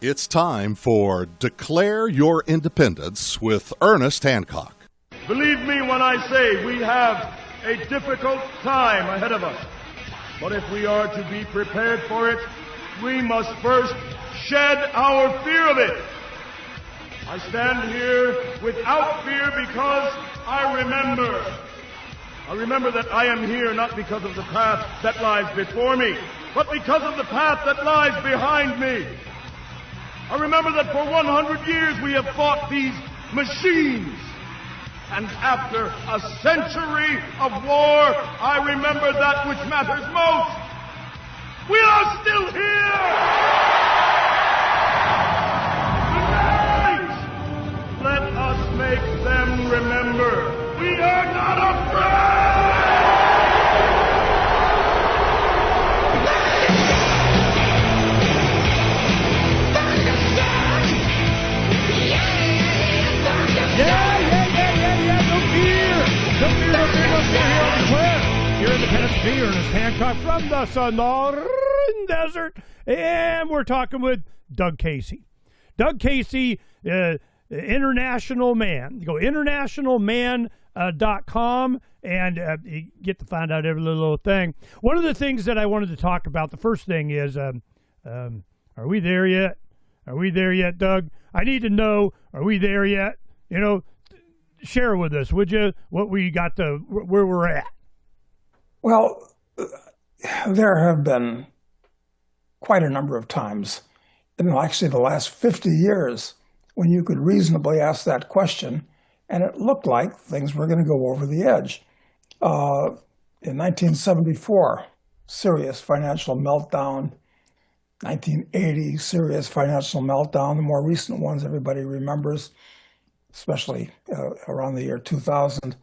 It's time for Declare Your Independence with Ernest Hancock. Believe me when I say we have a difficult time ahead of us. But if we are to be prepared for it, we must first shed our fear of it. I stand here without fear because I remember that I am here not because of the path that lies before me, but because of the path that lies behind me. I remember that for 100 years we have fought these machines. And after a century of war, I remember that which matters most. We are still here! Tonight, let us make them remember we are not afraid! No fear. Your Independence me, Ernest Hancock from the Sonoran Desert. And we're talking with Doug Casey. Doug Casey, international man. You go internationalman.com and you get to find out every little thing. One of the things that I wanted to talk about, the first thing is, are we there yet? Are we there yet, Doug? I need to know, are we there yet? You know, share with us, would you, what we got to, where we're at? Well, there have been quite a number of times in actually the last 50 years when you could reasonably ask that question, and it looked like things were going to go over the edge. In 1974, serious financial meltdown. 1980, serious financial meltdown. The more recent ones everybody remembers, especially around the year 2000.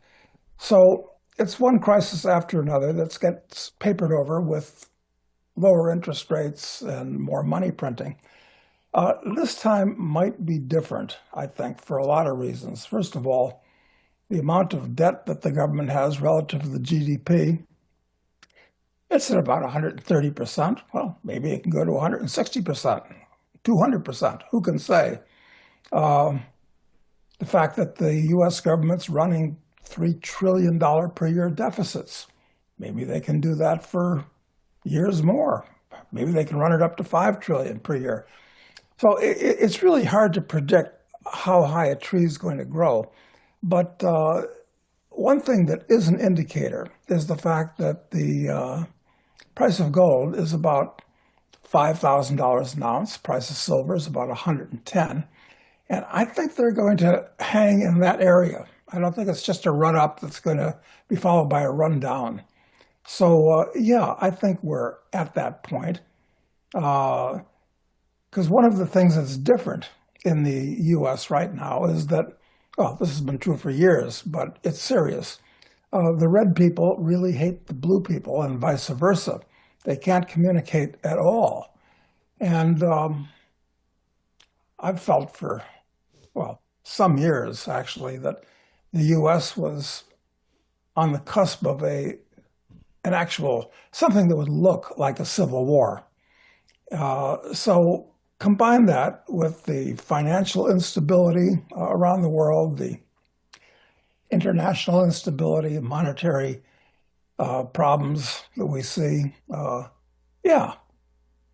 So it's one crisis after another that gets papered over with lower interest rates and more money printing. This time might be different, I think, for a lot of reasons. First of all, the amount of debt that the government has relative to the GDP, it's at about 130%. Well, maybe it can go to 160%, 200%. Who can say? The fact that the U.S. government's running $3 trillion per year deficits. Maybe they can do that for years more. Maybe they can run it up to $5 trillion per year. So it's really hard to predict how high a tree is going to grow. But one thing that is an indicator is the fact that the price of gold is about $5,000 an ounce. Price of silver is about $110. And I think they're going to hang in that area. I don't think it's just a run-up that's going to be followed by a run-down. So, yeah, I think we're at that point. Because one of the things that's different in the U.S. right now is that, well, this has been true for years, but it's serious. The red people really hate the blue people and vice versa. They can't communicate at all. And I've felt for, well, some years, actually, that the U.S. was on the cusp of an actual, something that would look like a civil war. So combine that with the financial instability around the world, the international instability, monetary problems that we see. Yeah,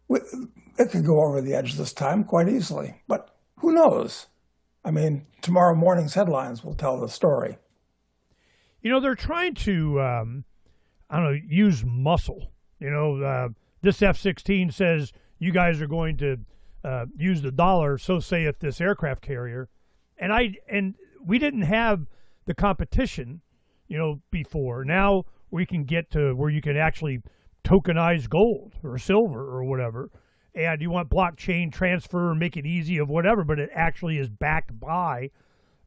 it could go over the edge this time quite easily, but who knows? I mean, tomorrow morning's headlines will tell the story. You know, they're trying to, use muscle. You know, this F-16 says you guys are going to use the dollar, so saith this aircraft carrier. And we didn't have the competition, you know, before. Now we can get to where you can actually tokenize gold or silver or whatever. And you want blockchain transfer and make it easy of whatever, but it actually is backed by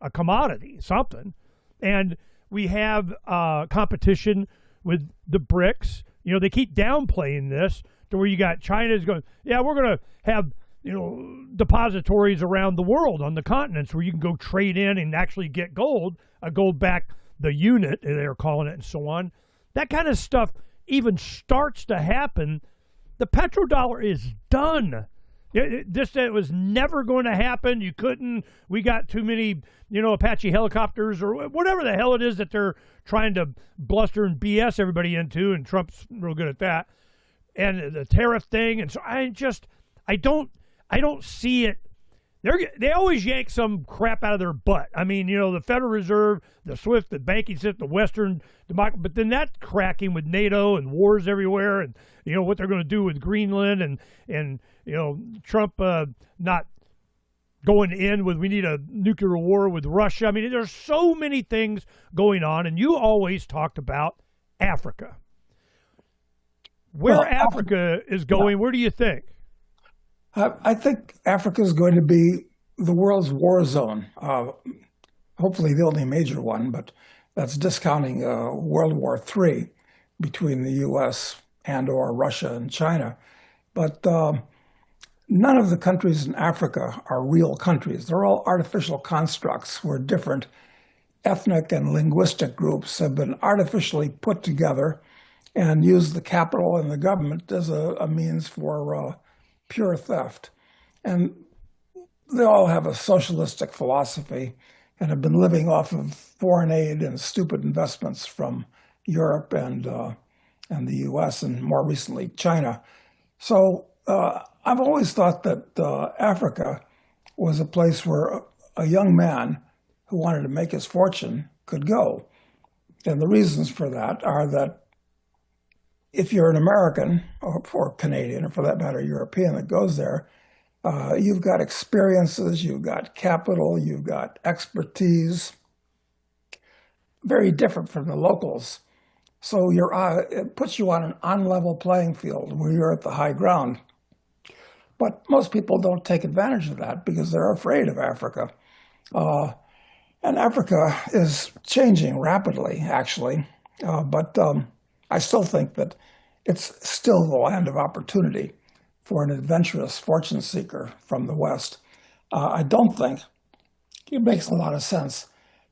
a commodity, something. And we have competition with the BRICS. You know, they keep downplaying this to where you got China's going, yeah, we're going to have, you know, depositories around the world on the continents where you can go trade in and actually get gold, a gold back the unit, they're calling it, and so on. That kind of stuff even starts to happen. The petrodollar is done. That was never going to happen. You couldn't. We got too many, Apache helicopters or whatever the hell it is that they're trying to bluster and BS everybody into, and Trump's real good at that. And the tariff thing, and so I don't see it. They always yank some crap out of their butt. I mean, the Federal Reserve, the SWIFT, the banking system, the Western democracy, but then that cracking with NATO and wars everywhere, and what they're going to do with Greenland, and Trump not going in with we need a nuclear war with Russia. I mean, there's so many things going on, and you always talked about Africa. Where Africa is going, where do you think? I think Africa is going to be the world's war zone. Hopefully the only major one, but that's discounting World War III between the U.S. and or Russia and China. But none of the countries in Africa are real countries. They're all artificial constructs where different ethnic and linguistic groups have been artificially put together and use the capital and the government as a means for pure theft. And they all have a socialistic philosophy and have been living off of foreign aid and stupid investments from Europe and the U.S. and more recently China. So I've always thought that Africa was a place where a young man who wanted to make his fortune could go. And the reasons for that are that if you're an American or Canadian, or for that matter, European that goes there, you've got experiences, you've got capital, you've got expertise, very different from the locals. So it puts you on an on-level playing field where you're at the high ground. But most people don't take advantage of that because they're afraid of Africa. And Africa is changing rapidly, actually. But I still think that it's still the land of opportunity for an adventurous fortune seeker from the West. I don't think it makes a lot of sense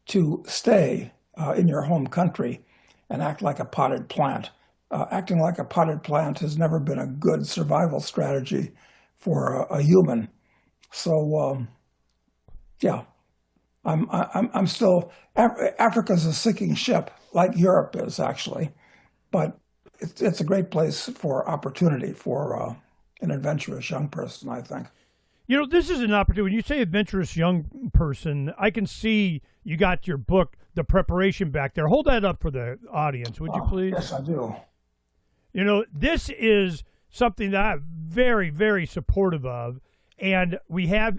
to stay in your home country and act like a potted plant. Acting like a potted plant has never been a good survival strategy for a human. So, yeah, I'm still, Africa's a sinking ship, like Europe is actually, but it's a great place for opportunity for an adventurous young person, I think. This is an opportunity. When you say adventurous young person, I can see you got your book, The Preparation, back there. Hold that up for the audience, would you please? Yes, I do. This is something that I'm very, very supportive of. And we have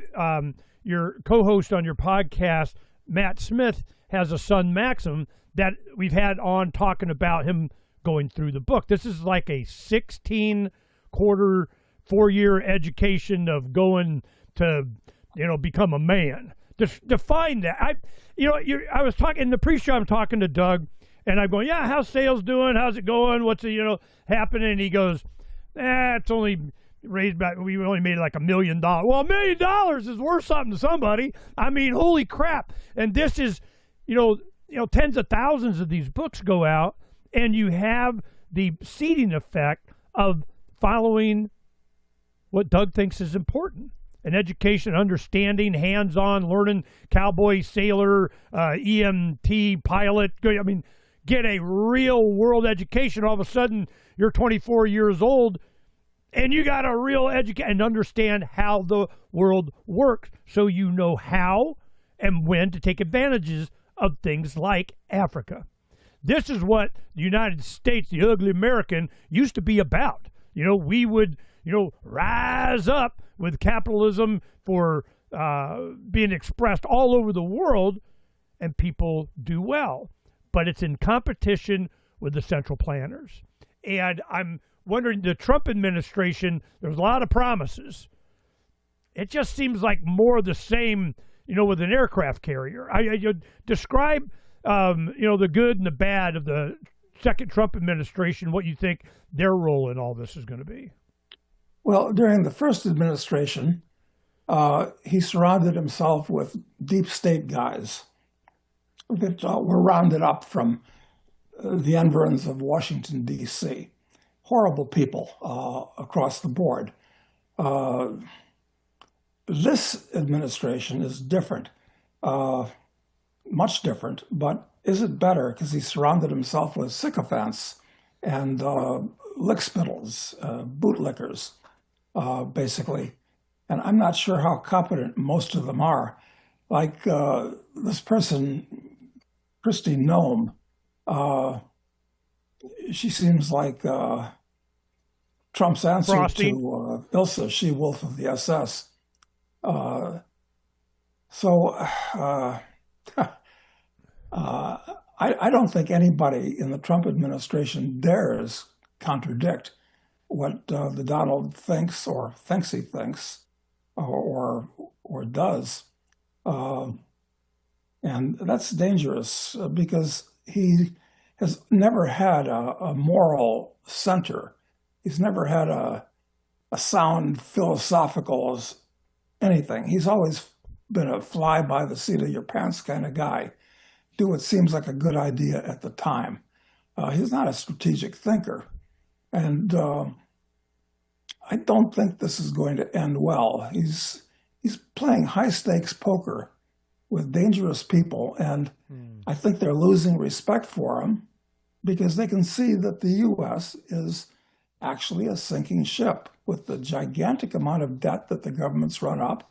your co-host on your podcast, Matt Smith, has a son, Maxim, that we've had on talking about him going through the book. This is like a 16-quarter, 4-year education of going to, become a man. Define that. I was talking in the pre-show. I'm talking to Doug, and I'm going, "Yeah, how's sales doing? How's it going? What's happening?" And he goes, "It's only raised back. We only made like $1 million. Well, $1 million is worth something to somebody. I mean, holy crap!" And this is, tens of thousands of these books go out, and you have the seeding effect of following what Doug thinks is important. An education, understanding, hands-on, learning, cowboy, sailor, EMT, pilot. Get a real-world education. All of a sudden, you're 24 years old, and you got a real education and understand how the world works so you know how and when to take advantages of things like Africa. This is what the United States, the ugly American, used to be about. We would, rise up with capitalism for being expressed all over the world, and people do well. But it's in competition with the central planners. And I'm wondering, the Trump administration, there's a lot of promises. It just seems like more of the same, with an aircraft carrier. I describe, the good and the bad of the second Trump administration, what you think their role in all this is going to be. Well, during the first administration, he surrounded himself with deep state guys that were rounded up from the environs of Washington, D.C. Horrible people across the board. This administration is different, much different, but is it better because he surrounded himself with sycophants and lickspittles, bootlickers, basically. And I'm not sure how competent most of them are. Like this person, Kristi Noem, she seems like Trump's answer Frosty. to Ilsa, she-wolf of the SS. I don't think anybody in the Trump administration dares contradict what the Donald thinks or thinks he thinks or does. And that's dangerous because he has never had a moral center. He's never had a sound philosophical as anything. He's always been a fly by the seat of your pants kind of guy. Do what seems like a good idea at the time. He's not a strategic thinker. And I don't think this is going to end well. He's playing high stakes poker with dangerous people, and I think they're losing respect for him because they can see that the U.S. is actually a sinking ship with the gigantic amount of debt that the government's run up,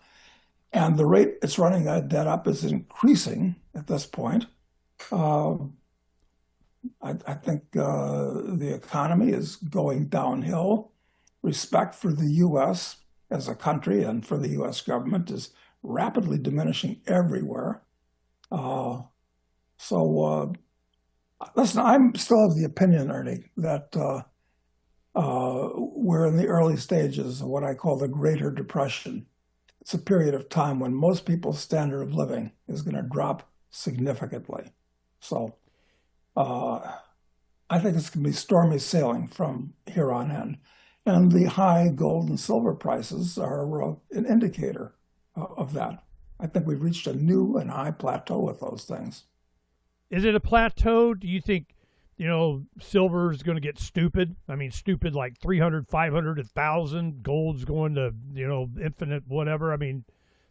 and the rate it's running that debt up is increasing at this point. I think the economy is going downhill. Respect for the U.S. as a country and for the U.S. government is rapidly diminishing everywhere. Listen, I'm still of the opinion, Ernie, that we're in the early stages of what I call the Greater Depression. It's a period of time when most people's standard of living is going to drop significantly. So I think it's going to be stormy sailing from here on in. And the high gold and silver prices are an indicator of that. I think we've reached a new and high plateau with those things. Is it a plateau? Do you think, silver is going to get stupid? I mean, stupid like 300, 500, 1,000. Gold's going to, infinite whatever. I mean,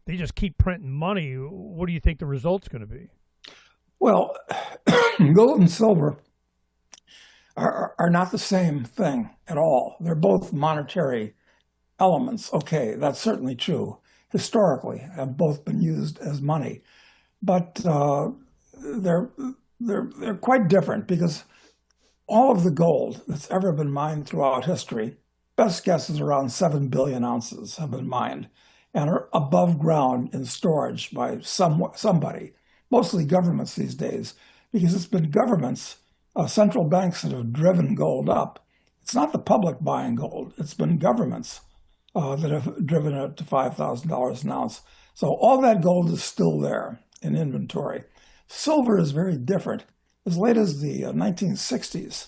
they just keep printing money. What do you think the result's going to be? Well, gold and silver are not the same thing at all. They're both monetary elements. Okay, that's certainly true. Historically, have both been used as money, but they're quite different because all of the gold that's ever been mined throughout history, best guess is around 7 billion ounces have been mined and are above ground in storage by somebody, mostly governments these days, because it's been governments, central banks that have driven gold up. It's not the public buying gold. It's been governments that have driven it to $5,000 an ounce. So all that gold is still there in inventory. Silver is very different. As late as the 1960s,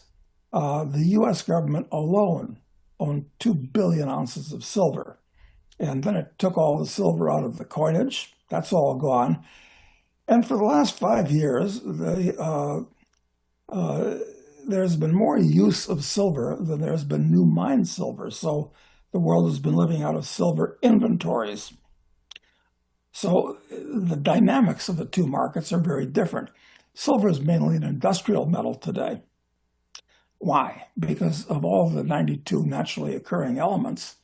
the U.S. government alone owned 2 billion ounces of silver. And then it took all the silver out of the coinage. That's all gone. And for the last 5 years, there's been more use of silver than there's been new mined silver. So the world has been living out of silver inventories. So the dynamics of the two markets are very different. Silver is mainly an industrial metal today. Why? Because of all the 92 naturally occurring elements,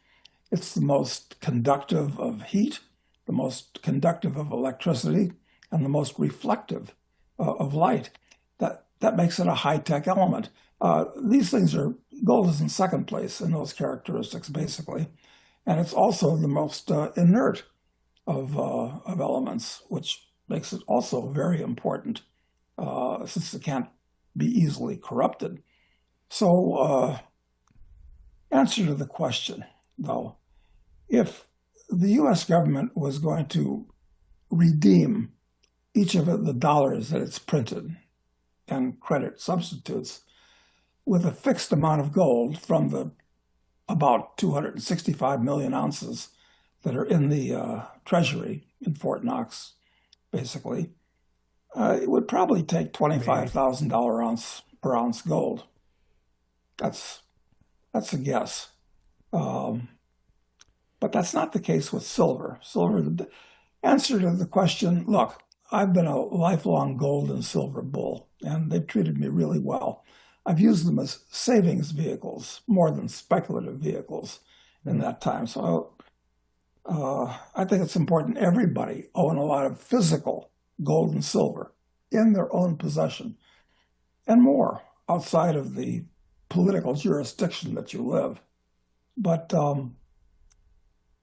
it's the most conductive of heat, the most conductive of electricity, and the most reflective of light. That makes it a high-tech element. These things gold is in second place in those characteristics, basically. And it's also the most inert of elements, which makes it also very important since it can't be easily corrupted. So, answer to the question, though, if the U.S. government was going to redeem each of the dollars that it's printed and credit substitutes with a fixed amount of gold from the about 265 million ounces that are in the treasury in Fort Knox, basically, it would probably take $25,000 per ounce gold. That's a guess. But But that's not the case with silver. Silver, the answer to the question, look, I've been a lifelong gold and silver bull, and they've treated me really well. I've used them as savings vehicles more than speculative vehicles in that time. So I think it's important everybody own a lot of physical gold and silver in their own possession and more outside of the political jurisdiction that you live. But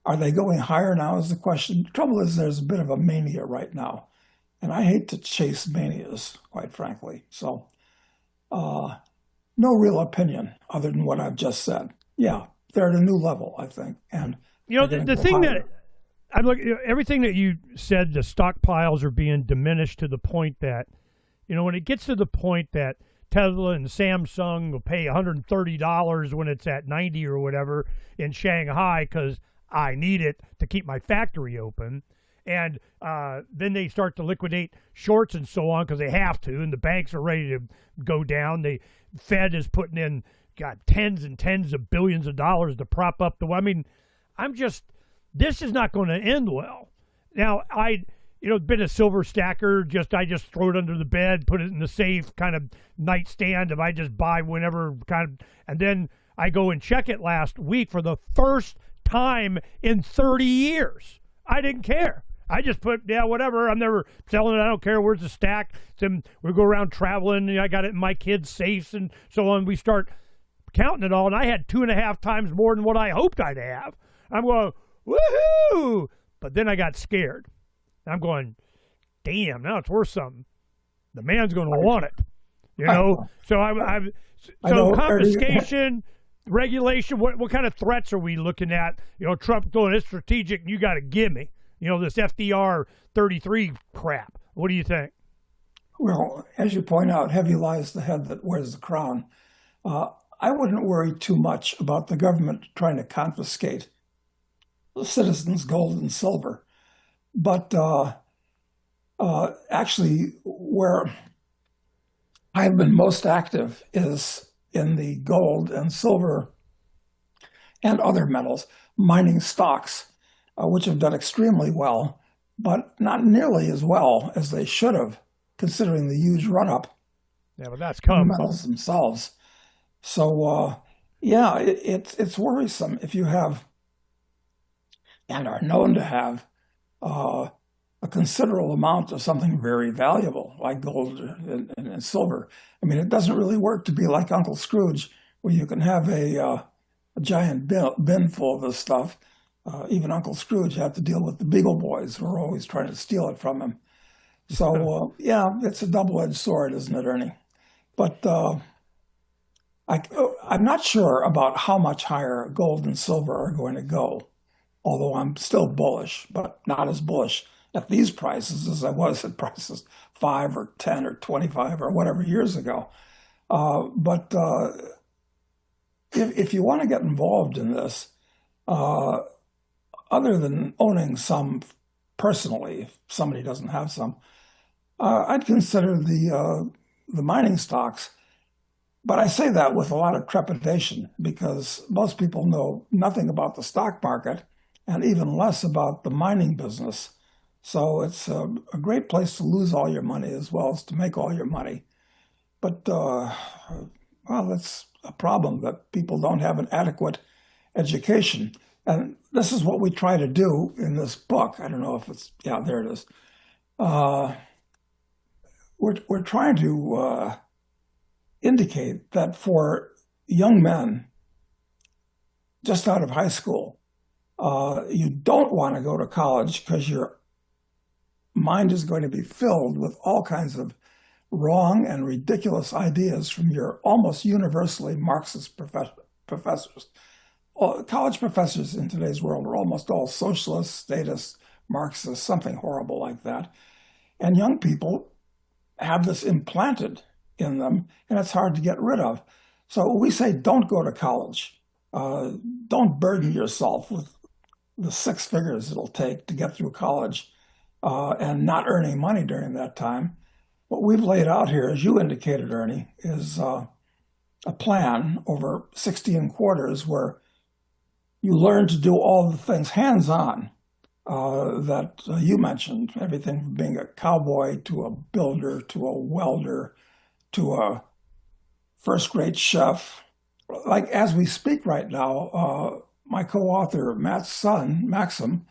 are they going higher now is the question. The trouble is there's a bit of a mania right now. And I hate to chase manias, quite frankly. So no real opinion other than what I've just said. Yeah, they're at a new level, I think. And the thing higher. That I'm looking, everything that you said, the stockpiles are being diminished to the point that, when it gets to the point that Tesla and Samsung will pay $130 when it's at 90 or whatever in Shanghai because I need it to keep my factory open. And then they start to liquidate shorts and so on because they have to, and the banks are ready to go down. The Fed is putting in, tens and tens of billions of dollars to prop up this is not going to end well. Now, been a silver stacker, I just throw it under the bed, put it in the safe kind of nightstand if I just buy whenever and then I go and check it last week for the first time in 30 years. I didn't care. I just put, whatever. I'm never selling it. I don't care. Where's the stack? Then we go around traveling. I got it in my kids' safes and so on. We start counting it all, and I had 2.5 times more than what I hoped I'd have. I'm going, woohoo! But then I got scared. I'm going, damn, now it's worth something. The man's going to want it, So confiscation, regulation. What kind of threats are we looking at? Trump going, it's strategic, and you got to give me. This FDR 33 crap. What do you think? Well, as you point out, heavy lies the head that wears the crown. I wouldn't worry too much about the government trying to confiscate citizens' gold and silver. But actually, where I've been most active is in the gold and silver and other metals mining stocks, which have done extremely well, but not nearly as well as they should have, considering the huge run-up. Yeah, but that's come. The metals themselves. So, it's worrisome if you have and are known to have a considerable amount of something very valuable like gold and silver. I mean, it doesn't really work to be like Uncle Scrooge, where you can have a giant bin full of this stuff. Even Uncle Scrooge had to deal with the Beagle Boys who were always trying to steal it from him. So, it's a double-edged sword, isn't it, Ernie? But I'm not sure about how much higher gold and silver are going to go, although I'm still bullish, but not as bullish at these prices as I was at prices 5 or 10 or 25 or whatever years ago. But if you want to get involved in this, other than owning some personally, if somebody doesn't have some, I'd consider the mining stocks. But I say that with a lot of trepidation because most people know nothing about the stock market and even less about the mining business. So it's a great place to lose all your money as well as to make all your money. But, that's a problem that people don't have an adequate education. And this is what we try to do in this book. I don't know if it's, there it is. We're trying to indicate that for young men just out of high school, you don't want to go to college because your mind is going to be filled with all kinds of wrong and ridiculous ideas from your almost universally Marxist professors. College professors in today's world are almost all socialists, statists, Marxists, something horrible like that. And young people have this implanted in them, and it's hard to get rid of. So we say, don't go to college. Don't burden yourself with the 6 figures it'll take to get through college and not earning money during that time. What we've laid out here, as you indicated, Ernie, is a plan over 16 quarters where you learn to do all the things hands-on that you mentioned, everything from being a cowboy to a builder to a welder to a first-grade chef. Like as we speak right now, my co-author, Matt's son, Maxim,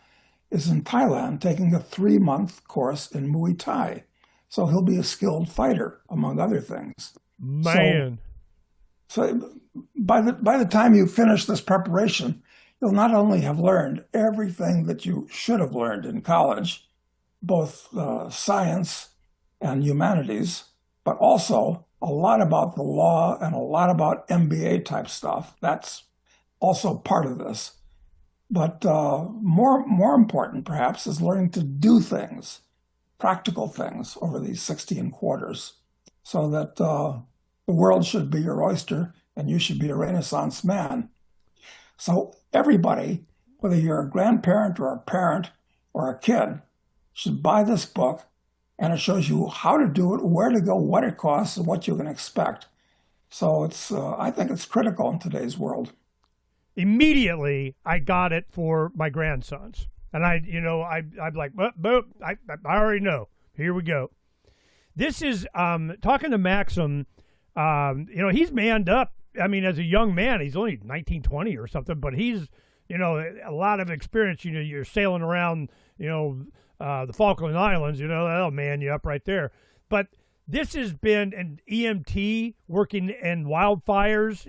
is in Thailand taking a 3-month course in Muay Thai. So he'll be a skilled fighter, among other things. Man. So by the time you finish this preparation, you'll not only have learned everything that you should have learned in college, both science and humanities, but also a lot about the law and a lot about MBA type stuff. That's also part of this. But more important, perhaps, is learning to do things, practical things, over these 16 quarters, so that the world should be your oyster and you should be a Renaissance man. So everybody, whether you're a grandparent or a parent or a kid, should buy this book, and it shows you how to do it, where to go, what it costs, and what you can expect. So I think it's critical in today's world. Immediately, I got it for my grandsons, and I'm like, boop, I already know. Here we go. This is talking to Maxim. He's manned up. I mean, as a young man, he's only 19, 20 or something, but he's, a lot of experience. You're sailing around, the Falkland Islands, that'll man you up right there. But this has been an EMT working in wildfires,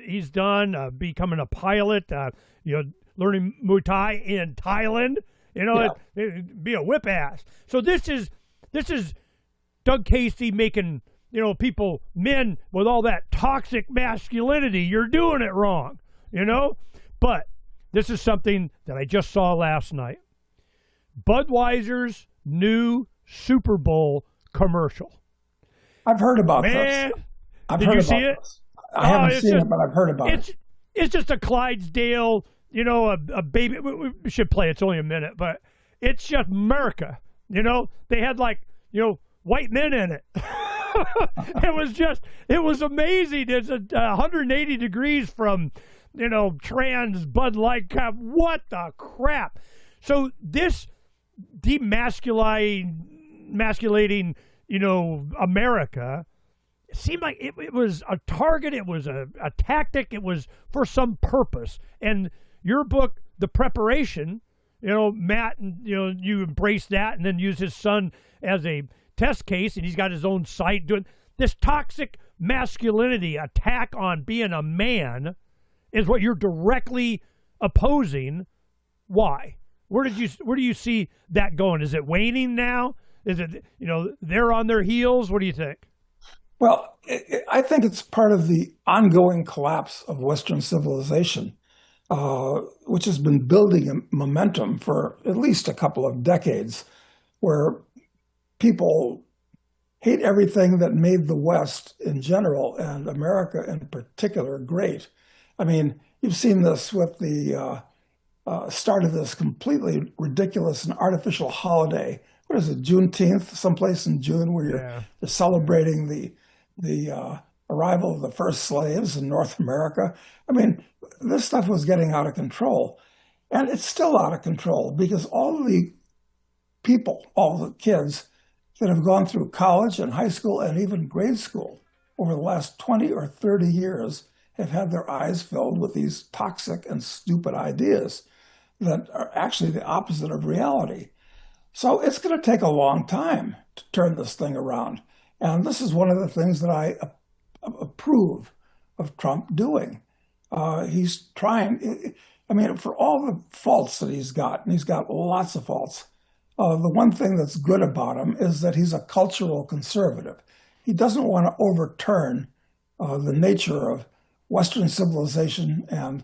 he's done becoming a pilot, learning Muay Thai in Thailand, it'd be a whip ass. So this is Doug Casey making, men with all that toxic masculinity. You're doing it wrong, But this is something that I just saw last night. Budweiser's new Super Bowl commercial. I've heard about this. Did you see it? I haven't seen it, but I've heard about it. It's just a Clydesdale, a baby. We should play. It's only a minute, but it's just America. They had white men in it. It was amazing. It's 180 degrees from, trans Bud Light crap. What the crap? So this demasculating, America, it seemed like it was a target. It was a tactic. It was for some purpose. And your book, The Preparation, Matt, you embrace that and then use his son as a test case, and he's got his own site doing this toxic masculinity attack on being a man is what you're directly opposing. Why? Where do you see that going? Is it waning now? Is it, they're on their heels? What do you think? Well, I think it's part of the ongoing collapse of Western civilization, which has been building momentum for at least a couple of decades, where people hate everything that made the West in general and America in particular great. I mean, you've seen this with the start of this completely ridiculous and artificial holiday. What is it, Juneteenth, someplace in June, where you're celebrating the arrival of the first slaves in North America. I mean, this stuff was getting out of control. And it's still out of control because all the people, all the kids that have gone through college and high school and even grade school over the last 20 or 30 years have had their eyes filled with these toxic and stupid ideas that are actually the opposite of reality. So it's going to take a long time to turn this thing around. And this is one of the things that I approve of Trump doing. He's trying, for all the faults that he's got, and he's got lots of faults, the one thing that's good about him is that he's a cultural conservative. He doesn't want to overturn the nature of Western civilization and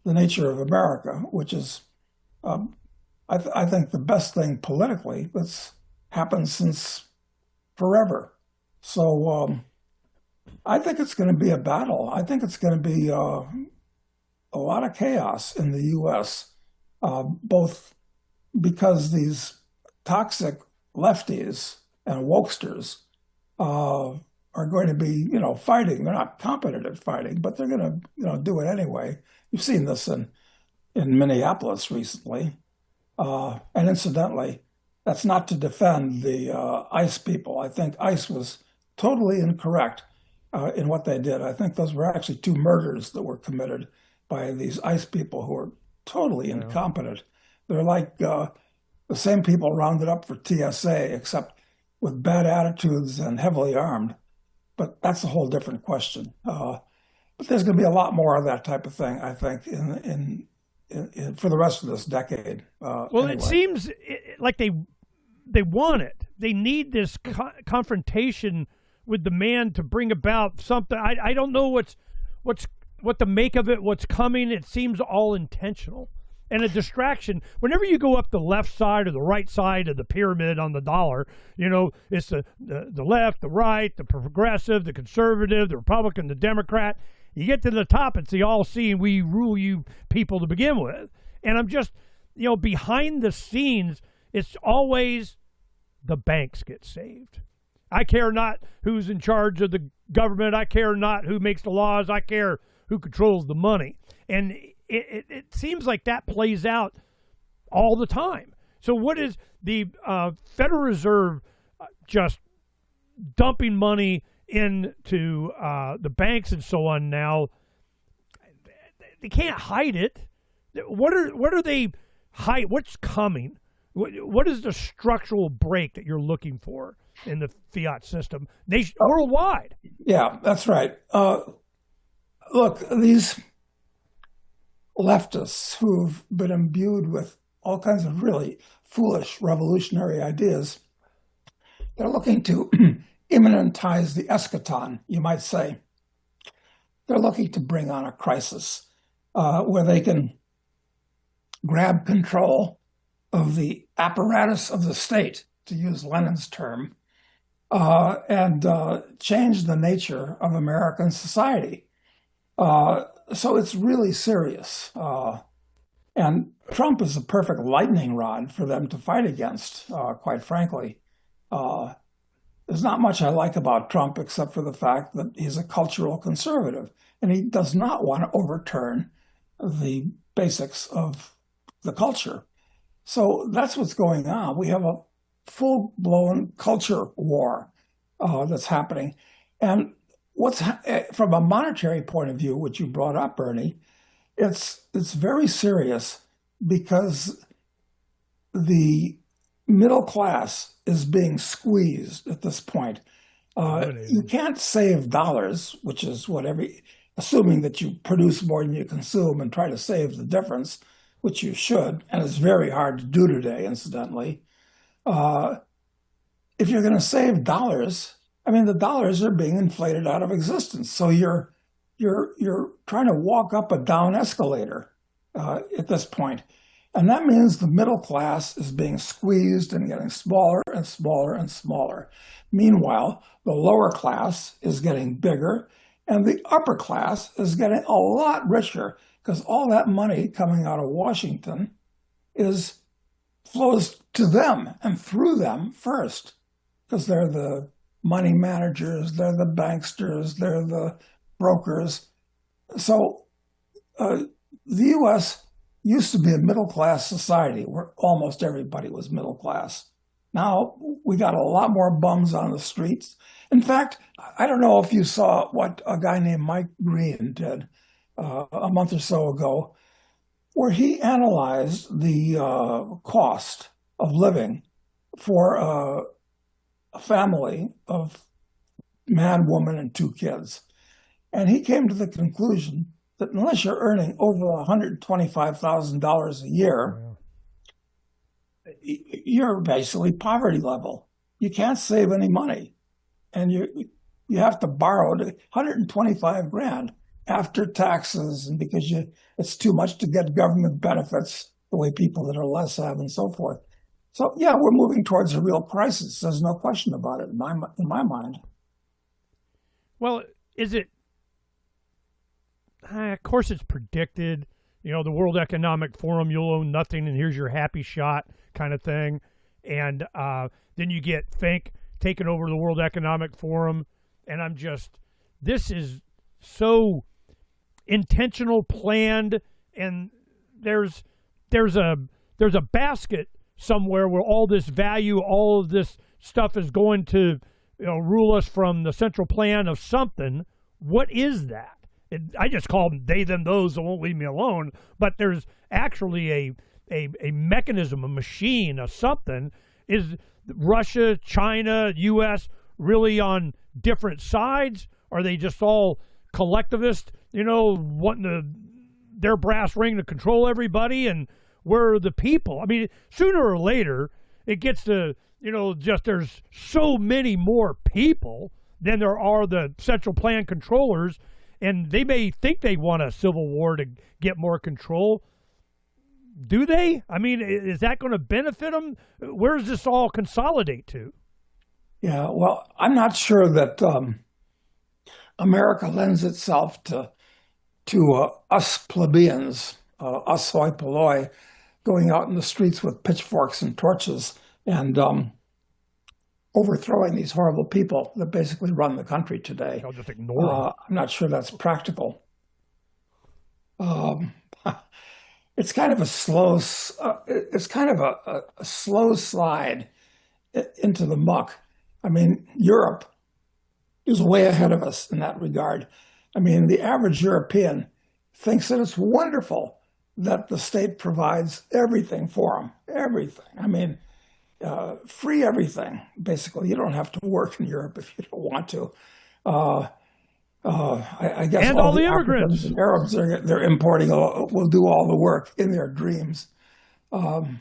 the nature of America, which is, I think, the best thing politically that's happened since forever. So I think it's going to be a battle. I think it's going to be a lot of chaos in the U.S., both because these toxic lefties and wokesters are are going to be, fighting. They're not competent at fighting, but they're going to, do it anyway. You've seen this in Minneapolis recently. And incidentally, that's not to defend the ICE people. I think ICE was totally incorrect in what they did. I think those were actually 2 murders that were committed by these ICE people who were totally incompetent. They're like the same people rounded up for TSA, except with bad attitudes and heavily armed. But that's a whole different question. But there's going to be a lot more of that type of thing, I think, in for the rest of this decade. Well, anyway. It seems like they want it. They need this confrontation with the man to bring about something. I don't know what to make of it, what's coming. It seems all intentional and a distraction. Whenever you go up the left side or the right side of the pyramid on the dollar, it's the left, the right, the progressive, the conservative, the Republican, the Democrat. You get to the top, it's the all-seeing, we rule you people to begin with. And I'm just, behind the scenes, it's always the banks get saved. I care not who's in charge of the government. I care not who makes the laws. I care who controls the money. And it seems like that plays out all the time. So what is the Federal Reserve just dumping money into the banks and so on now? They can't hide it. What are they hide? What's coming? What is the structural break that you're looking for in the fiat system worldwide? Yeah, that's right. Look, these leftists who've been imbued with all kinds of really foolish revolutionary ideas, they're looking to immanentize the eschaton, you might say. They're looking to bring on a crisis where they can grab control of the apparatus of the state, to use Lenin's term, and change the nature of American society. So it's really serious. And Trump is a perfect lightning rod for them to fight against, quite frankly. There's not much I like about Trump except for the fact that he's a cultural conservative, and he does not want to overturn the basics of the culture. So that's what's going on. We have a full-blown culture war that's happening. And from a monetary point of view, which you brought up, Bernie, it's very serious because the middle class is being squeezed at this point. You can't save dollars, which is assuming that you produce more than you consume and try to save the difference, which you should, and it's very hard to do today, incidentally. If you're going to save dollars, the dollars are being inflated out of existence. So you're trying to walk up a down escalator at this point. And that means the middle class is being squeezed and getting smaller and smaller and smaller. Meanwhile, the lower class is getting bigger and the upper class is getting a lot richer because all that money coming out of Washington flows to them and through them first, because they're the money managers, they're the banksters, they're the brokers. So the U.S. used to be a middle-class society where almost everybody was middle class. Now we got a lot more bums on the streets. In fact, I don't know if you saw what a guy named Mike Green did a month or so ago, where he analyzed the cost of living for a family of man, woman, and 2 kids. And he came to the conclusion that unless you're earning over $125,000 a year, you're basically poverty level. You can't save any money. And you have to borrow $125,000 after taxes, and because it's too much to get government benefits the way people that are less have and so forth. So yeah, we're moving towards a real crisis. There's no question about it in my mind. Well, is it? Of course, it's predicted. The World Economic Forum, you'll own nothing, and here's your happy shot kind of thing. And then you get Fink taking over the World Economic Forum, and this is so intentional, planned, and there's a basket somewhere where all this value, all of this stuff is going to rule us from the central plan of something. What is that? I just call them they, them, those that won't leave me alone. But there's actually a mechanism, a machine, a something. Is Russia, China, U.S. really on different sides? Are they just all collectivist, wanting their brass ring to control everybody? And we're the people. I mean, sooner or later, it gets to, just there's so many more people than there are the central plan controllers. And they may think they want a civil war to get more control. Do they? I mean, is that going to benefit them? Where does this all consolidate to? Yeah, well, I'm not sure that America lends itself to us plebeians, us hoi polloi, going out in the streets with pitchforks and torches and overthrowing these horrible people that basically run the country today. I'll just ignore them. I'm not sure that's practical. It's kind of a slow. It's kind of a slow slide into the muck. I mean, Europe is way ahead of us in that regard. I mean, the average European thinks that it's wonderful that the state provides everything for them. Everything. I mean, free everything, basically. You don't have to work in Europe if you don't want to. I guess and all the immigrants and Arabs they're importing will do all the work in their dreams. I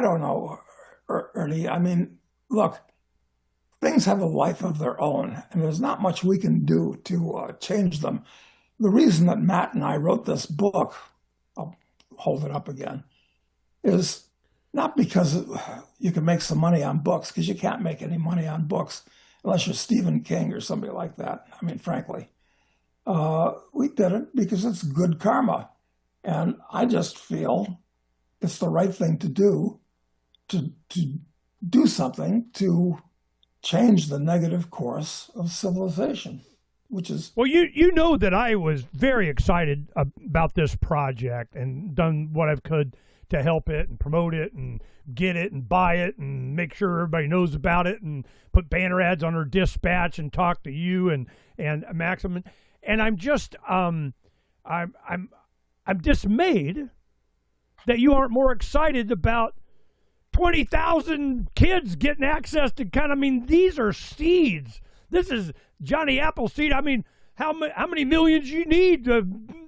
don't know, Ernie. I mean, look, things have a life of their own, and there's not much we can do to change them. The reason that Matt and I wrote this book, I'll hold it up again, is not because you can make some money on books, because you can't make any money on books unless you're Stephen King or somebody like that. I mean, frankly, we did it because it's good karma. And I just feel it's the right thing to do something to change the negative course of civilization, which is... Well, you know that I was very excited about this project and done what I could to help it and promote it and get it and buy it and make sure everybody knows about it and put banner ads on her dispatch and talk to you and Maxim. And I'm just I'm dismayed that you aren't more excited about 20,000 kids getting access to these are seeds. This is Johnny Appleseed. I mean, how many millions you need to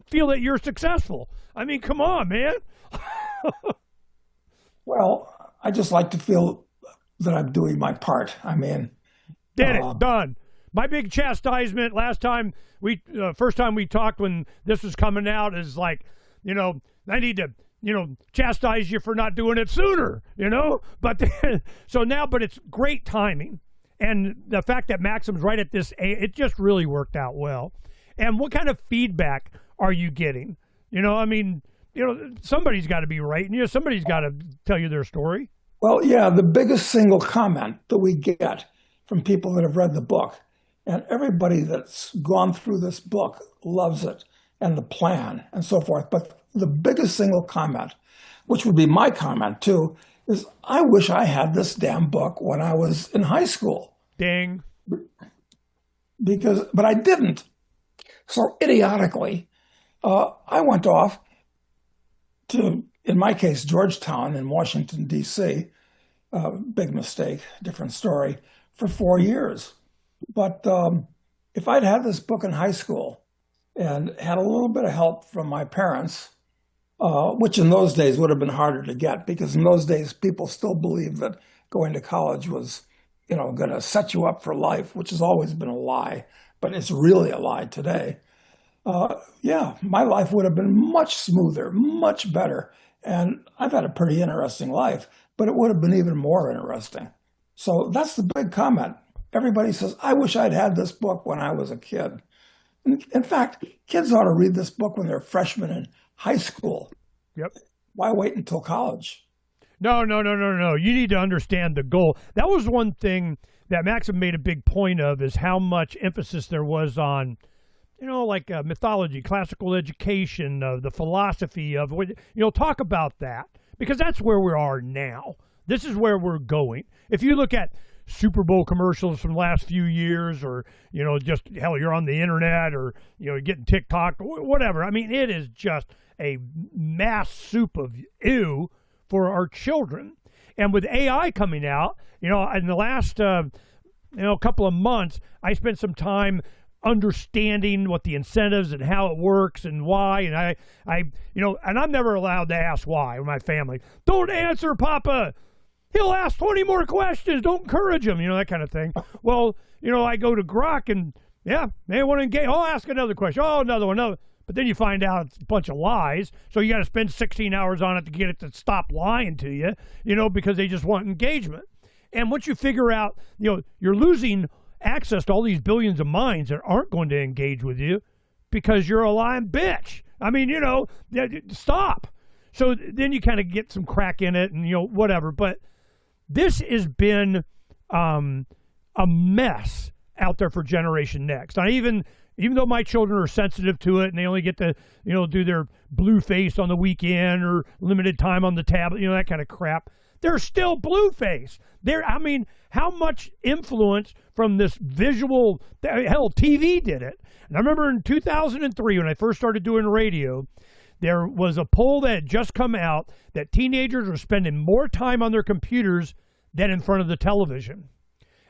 feel that you're successful? I mean, come on, man. Well, I just like to feel that I'm doing my part. I mean, done. My big chastisement last time first time we talked when this was coming out is like, I need to, chastise you for not doing it sooner, But but it's great timing, and the fact that Maxim's right at this, it just really worked out well. And what kind of feedback are you getting? Somebody's got to be right, and somebody's got to tell you their story. Well, yeah, the biggest single comment that we get from people that have read the book, and everybody that's gone through this book loves it, and the plan, and so forth. But the biggest single comment, which would be my comment too, is I wish I had this damn book when I was in high school. Dang. But I didn't. So idiotically, I went off to, in my case, Georgetown in Washington, D.C., big mistake, different story, for 4 years. But if I'd had this book in high school and had a little bit of help from my parents, which in those days would have been harder to get, because in those days people still believed that going to college was, going to set you up for life, which has always been a lie, but it's really a lie today. My life would have been much smoother, much better. And I've had a pretty interesting life, but it would have been even more interesting. So that's the big comment. Everybody says, I wish I'd had this book when I was a kid. In fact, kids ought to read this book when they're freshmen in high school. Yep. Why wait until college? No, no, no, no, no. You need to understand the goal. That was one thing that Maxim made a big point of, is how much emphasis there was on, like mythology, classical education, the philosophy of, talk about that, because that's where we are now. This is where we're going. If you look at Super Bowl commercials from the last few years, or, just, hell, you're on the internet, or, getting TikTok, whatever. I mean, it is just a mass soup of ew for our children. And with AI coming out, in the last, couple of months, I spent some time understanding what the incentives and how it works and why. And I and I'm never allowed to ask why with my family. Don't answer, Papa. He'll ask 20 more questions. Don't encourage him, that kind of thing. Well, I go to Grok and, yeah, they want to engage. I'll ask another question. Oh, another one, another. But then you find out it's a bunch of lies. So you got to spend 16 hours on it to get it to stop lying to you, because they just want engagement. And once you figure out, you're losing access to all these billions of minds that aren't going to engage with you because you're a lying bitch. I mean, stop. So then you kind of get some crack in it and, whatever. But this has been a mess out there for Generation Next. Even though my children are sensitive to it and they only get to, do their blue face on the weekend or limited time on the tablet, that kind of crap, they're still blue face. How much influence from this visual, hell, TV did it. And I remember in 2003 when I first started doing radio, there was a poll that had just come out that teenagers were spending more time on their computers than in front of the television.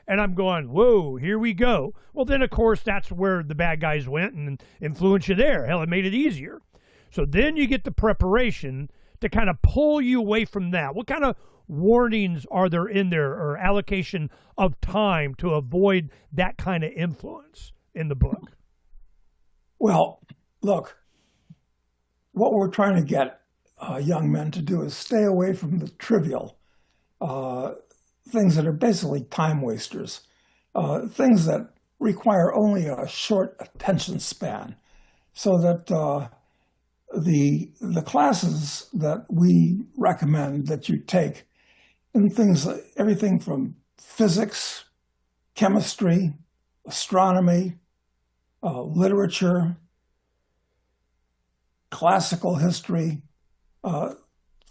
And I'm going, whoa, here we go. Well, then, of course, that's where the bad guys went and influenced you there. Hell, it made it easier. So then you get the preparation to kind of pull you away from that. What kind of warnings are there in there, or allocation of time to avoid that kind of influence in the book? Well, look, what we're trying to get young men to do is stay away from the trivial things that are basically time wasters, things that require only a short attention span, so that the classes that we recommend that you take in things like everything from physics, chemistry, astronomy, literature, classical history.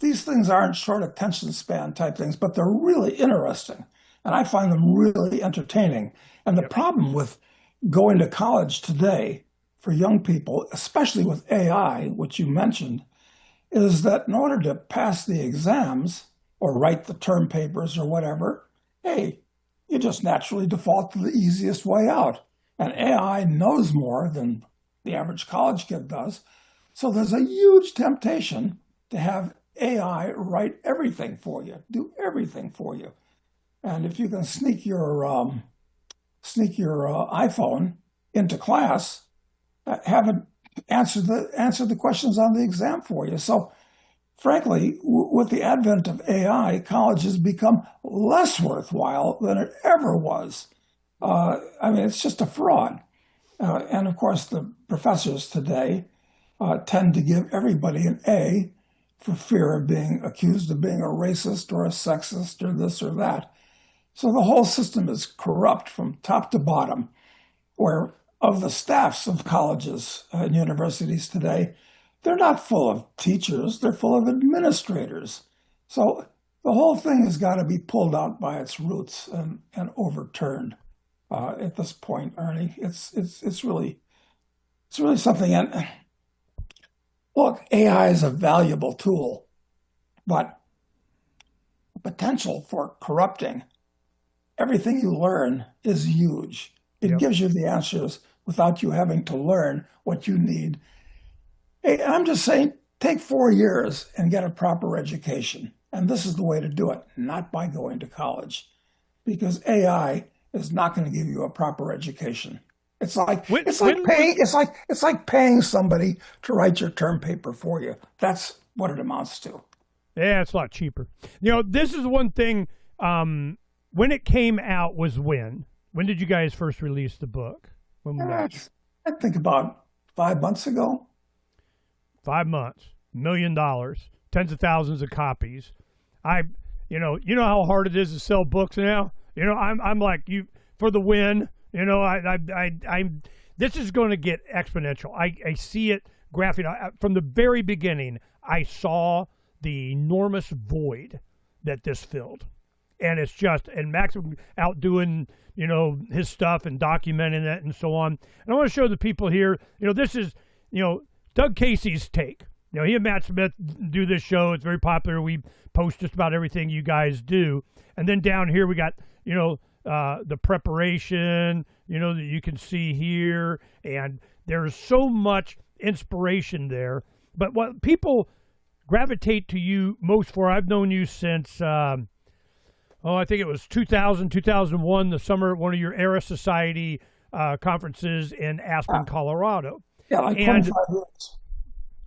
These things aren't short attention span type things, but they're really interesting. And I find them really entertaining. And the problem with going to college today for young people, especially with AI, which you mentioned, is that in order to pass the exams or write the term papers or whatever, hey, you just naturally default to the easiest way out. And AI knows more than the average college kid does. So there's a huge temptation to have AI write everything for you, do everything for you. And if you can sneak your iPhone into class, have it answer the questions on the exam for you. So frankly, with the advent of AI, college has become less worthwhile than it ever was. It's just a fraud. And of course, the professors today tend to give everybody an A for fear of being accused of being a racist or a sexist or this or that. So the whole system is corrupt from top to bottom, where of the staffs of colleges and universities today, they're not full of teachers, they're full of administrators. So the whole thing has got to be pulled out by its roots and overturned at this point, Ernie. It's really something. And look, AI is a valuable tool, but the potential for corrupting everything you learn is huge. It gives you the answers without you having to learn what you need. Hey, I'm just saying, take 4 years and get a proper education. And this is the way to do it, not by going to college, because AI is not going to give you a proper education. It's like paying somebody to write your term paper for you. That's what it amounts to. Yeah, it's a lot cheaper. This is one thing. When it came out was when? When did you guys first release the book? I think about 5 months ago. 5 months, $1 million, tens of thousands of copies. you know how hard it is to sell books now. You know, I'm like you for the win. You know, I'm. This is going to get exponential. I see it graphing from the very beginning. I saw the enormous void that this filled, and it's just and Max out doing his stuff and documenting it and so on. And I want to show the people here. This is Doug Casey's take. He and Matt Smith do this show. It's very popular. We post just about everything you guys do. And then down here we got the preparation that you can see here, and there's so much inspiration there. But what people gravitate to you most for, I've known you since I think it was 2001, the summer at one of your Era Society conferences in Aspen, Colorado. Yeah, like 25 years.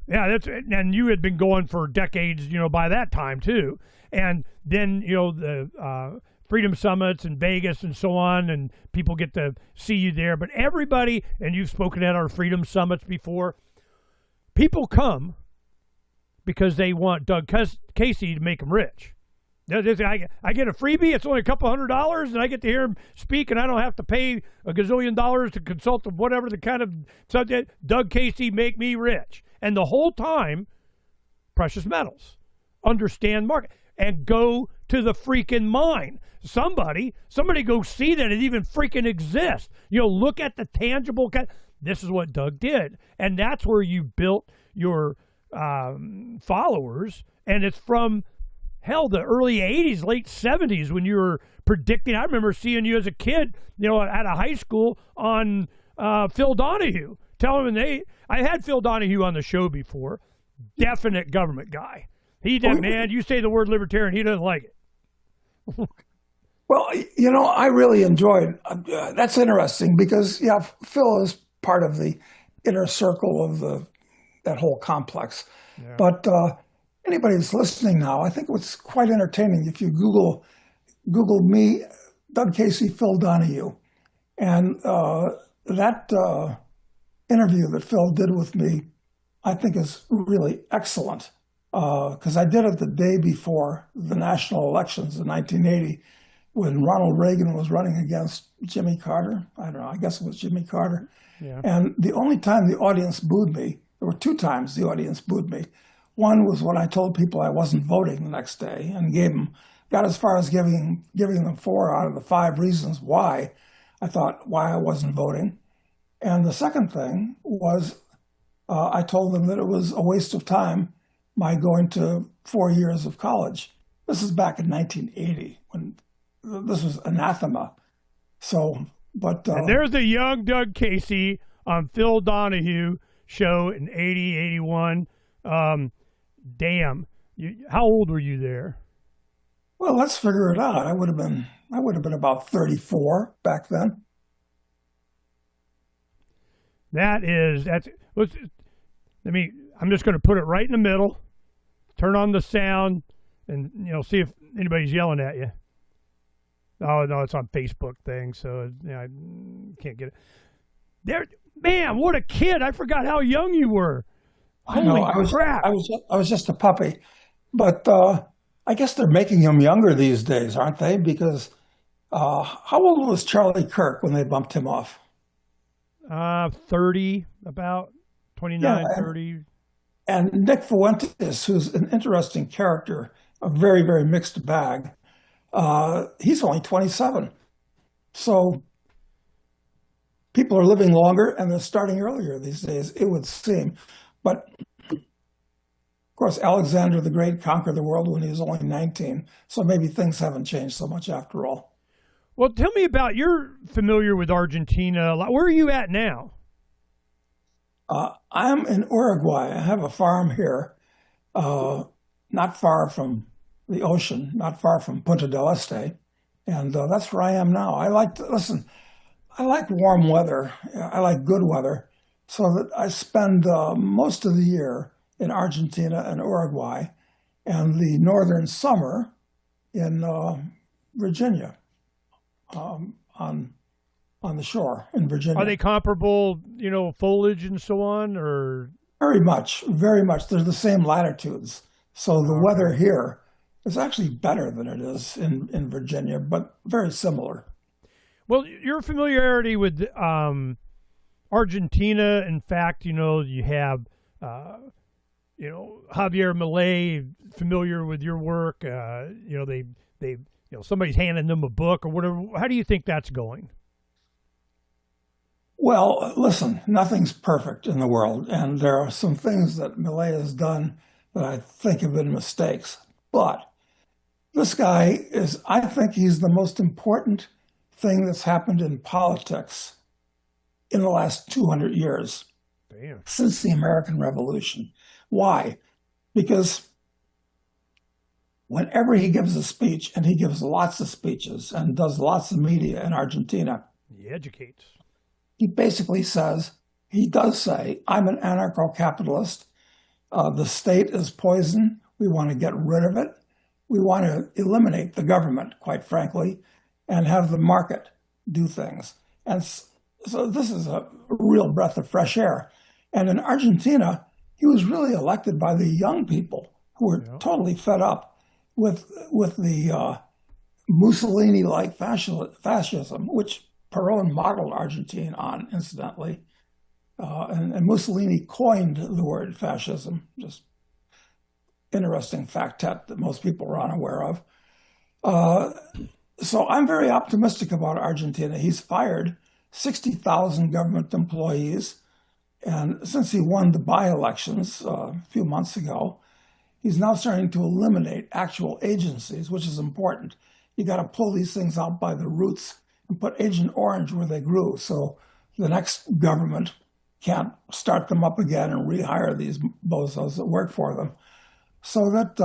Yeah, and you had been going for decades, by that time too. And then, the Freedom Summits in Vegas and so on, and people get to see you there. But everybody, and you've spoken at our Freedom Summits before, people come because they want Doug Casey to make them rich. I get a freebie. It's only a couple $100, and I get to hear him speak, and I don't have to pay a gazillion dollars to consult of whatever the kind of subject. Doug Casey, make me rich. And the whole time, precious metals, understand market, and go to the freaking mine. Somebody go see that it even freaking exists. Look at the tangible. This is what Doug did, and that's where you built your followers. And it's from the early 80s, late 70s when you were predicting. I remember seeing you as a kid, at a high school on Phil Donahue. I had Phil Donahue on the show before. Definite government guy. He did, man. You say the word libertarian, he doesn't like it. Well, I really enjoyed. That's interesting because Phil is part of the inner circle of that whole complex. Yeah. But anybody that's listening now, I think it's quite entertaining if you Google me, Doug Casey, Phil Donahue, and that interview that Phil did with me, I think is really excellent because I did it the day before the national elections in 1980 when Ronald Reagan was running against Jimmy Carter. I don't know, I guess it was Jimmy Carter. Yeah. And the only time the audience booed me, there were two times the audience booed me. One was when I told people I wasn't voting the next day and got as far as giving them 4 out of the 5 reasons why I wasn't voting. And the second thing was I told them that it was a waste of time my going to 4 years of college. This is back in 1980 when this was anathema. So, but and there's the young Doug Casey on Phil Donahue show in 80, 81. Damn, how old were you there? Well, let's figure it out. I would have been about 34 back then. I'm just going to put it right in the middle, turn on the sound, and see if anybody's yelling at you. Oh no, it's on Facebook thing, so I can't get it. There, man, what a kid! I forgot how young you were. Holy crap! I was just a puppy, but I guess they're making him younger these days, aren't they? Because how old was Charlie Kirk when they bumped him off? 30, about 29, 30. And Nick Fuentes, who's an interesting character, a very, very mixed bag, he's only 27. So people are living longer and they're starting earlier these days, it would seem. But, of course, Alexander the Great conquered the world when he was only 19. So maybe things haven't changed so much after all. Well, tell me you're familiar with Argentina. Where are you at now? I'm in Uruguay. I have a farm here, not far from the ocean, not far from Punta del Este. And that's where I am now. I like warm weather. I like good weather. So that I spend most of the year in Argentina and Uruguay and the northern summer in Virginia. On the shore in Virginia. Are they comparable, foliage and so on, or? Very much. They're the same latitudes. So the weather here It's actually better than it is in Virginia, but very similar. Well, your familiarity with Argentina, in fact, you have, Javier Milei familiar with your work. They, somebody's handing them a book or whatever. How do you think that's going? Well, listen, nothing's perfect in the world, and there are some things that Millet has done that I think have been mistakes. But this guy I think he's the most important thing that's happened in politics in the last 200 years. Damn. Since the American Revolution. Why? Because whenever he gives a speech, and he gives lots of speeches and does lots of media in Argentina, He educates. he basically says, he does say, I'm an anarcho-capitalist. The state is poison. We want to get rid of it. We want to eliminate the government, quite frankly, and have the market do things. And so this is a real breath of fresh air. And in Argentina, he was really elected by the young people who were totally fed up with the Mussolini-like fascism, which Perón modeled Argentina on, incidentally. And Mussolini coined the word fascism, just interesting factet that most people are unaware of. So I'm very optimistic about Argentina. He's fired 60,000 government employees. And since he won the by-elections a few months ago, he's now starting to eliminate actual agencies, which is important. You got to pull these things out by the roots and put Agent Orange where they grew, so the next government can't start them up again and rehire these bozos that work for them. So that,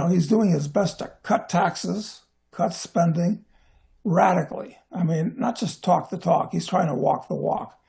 he's doing his best to cut taxes, cut spending radically. I mean, not just talk the talk, he's trying to walk the walk,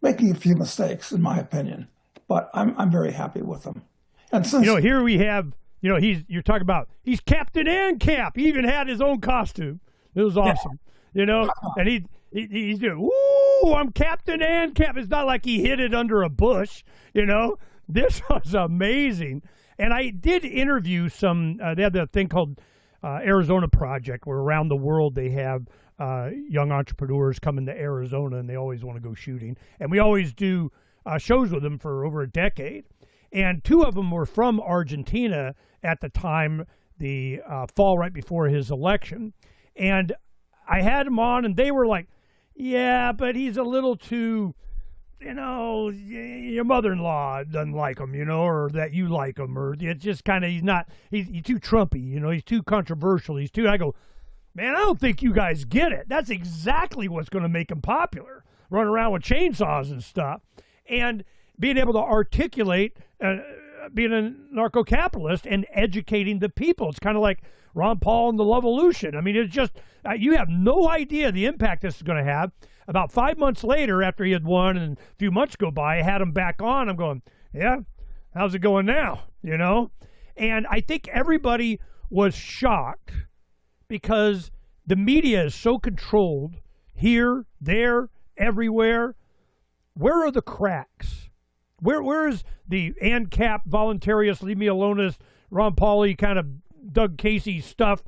making a few mistakes, in my opinion, but I'm very happy with him. And since here we have, you're talking about, he's Captain ANCAP. He even had his own costume. It was awesome, and he's doing, ooh, I'm Captain ANCAP. It's not like he hid it under a bush, This was amazing. And I did interview some, they have that thing called Arizona Project, where around the world they have young entrepreneurs come into Arizona and they always want to go shooting. And we always do shows with them for over a decade. And two of them were from Argentina at the time, the fall right before his election. And I had them on and they were like, yeah, but he's a little too, your mother-in-law doesn't like him, or that you like him, or it's just kind of, he's too Trumpy, he's too controversial. I go, man, I don't think you guys get it. That's exactly what's going to make him popular. Running around with chainsaws and stuff. And being able to articulate, being a narco-capitalist and educating the people. It's kind of like Ron Paul and the Lovolution. I mean, it's just, you have no idea the impact this is going to have. About 5 months later, after he had won and a few months go by, I had him back on. I'm going, yeah, how's it going now? And I think everybody was shocked because the media is so controlled here, there, everywhere. Where are the cracks? Where is the ANCAP, voluntarius, leave me alone, Ron Pauly kind of Doug Casey stuff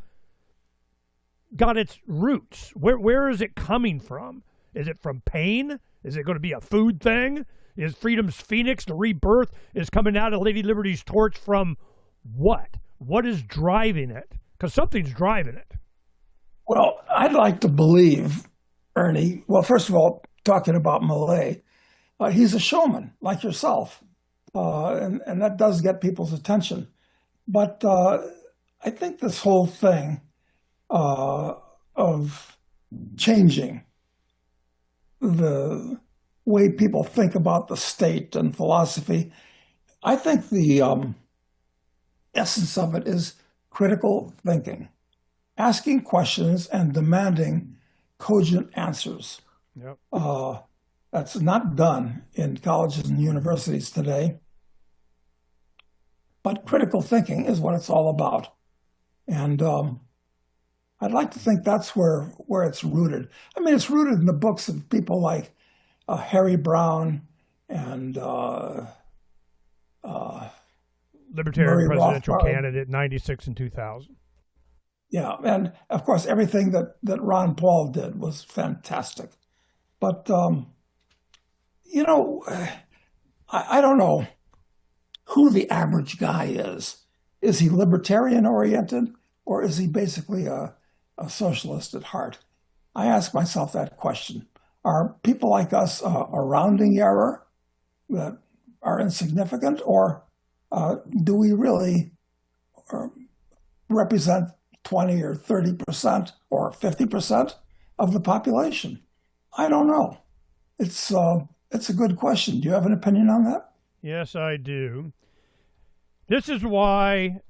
got its roots? Where is it coming from? Is it from pain? Is it going to be a food thing? Is Freedom's Phoenix, the rebirth, is coming out of Lady Liberty's torch from what? What is driving it? Because something's driving it. Well, I'd like to believe, Ernie, well, first of all, talking about Millet, he's a showman like yourself, and that does get people's attention. But I think this whole thing of changing the way people think about the state and philosophy, I think the essence of it is critical thinking, asking questions and demanding cogent answers. Yep. That's not done in colleges and universities today. But critical thinking is what it's all about. And I'd like to think that's where it's rooted. I mean, it's rooted in the books of people like Harry Brown and the Libertarian Murray presidential Rothbard. candidate, 96 and 2000. Yeah, and of course, everything that Ron Paul did was fantastic. But, you know, I don't know who the average guy is. Is he libertarian oriented, or is he basically a socialist at heart? I ask myself that question. Are people like us a rounding error that are insignificant, or do we really represent 20 or 30% or 50% of the population? I don't know. It's a good question. Do you have an opinion on that? Yes, I do. This is why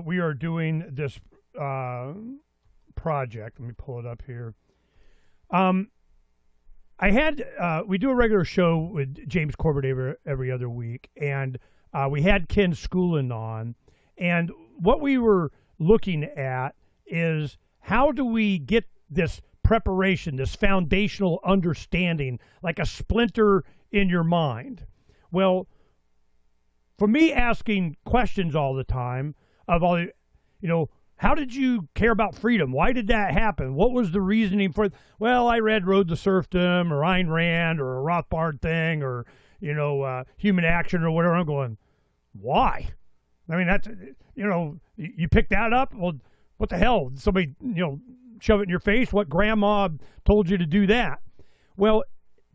we are doing this project. Let me pull it up here. We do a regular show with James Corbett every other week, and we had Ken Schoolin on, and what we were looking at is how do we get this preparation, this foundational understanding, like a splinter in your mind. Well, for me asking questions all the time of all, how did you care about freedom? Why did that happen? What was the reasoning for it? Well, I read Road to Serfdom or Ayn Rand or a Rothbard thing or, Human Action or whatever. I'm going, why? I mean, that's, you picked that up? Well, what the hell? Somebody, shove it in your face? What grandma told you to do that? Well,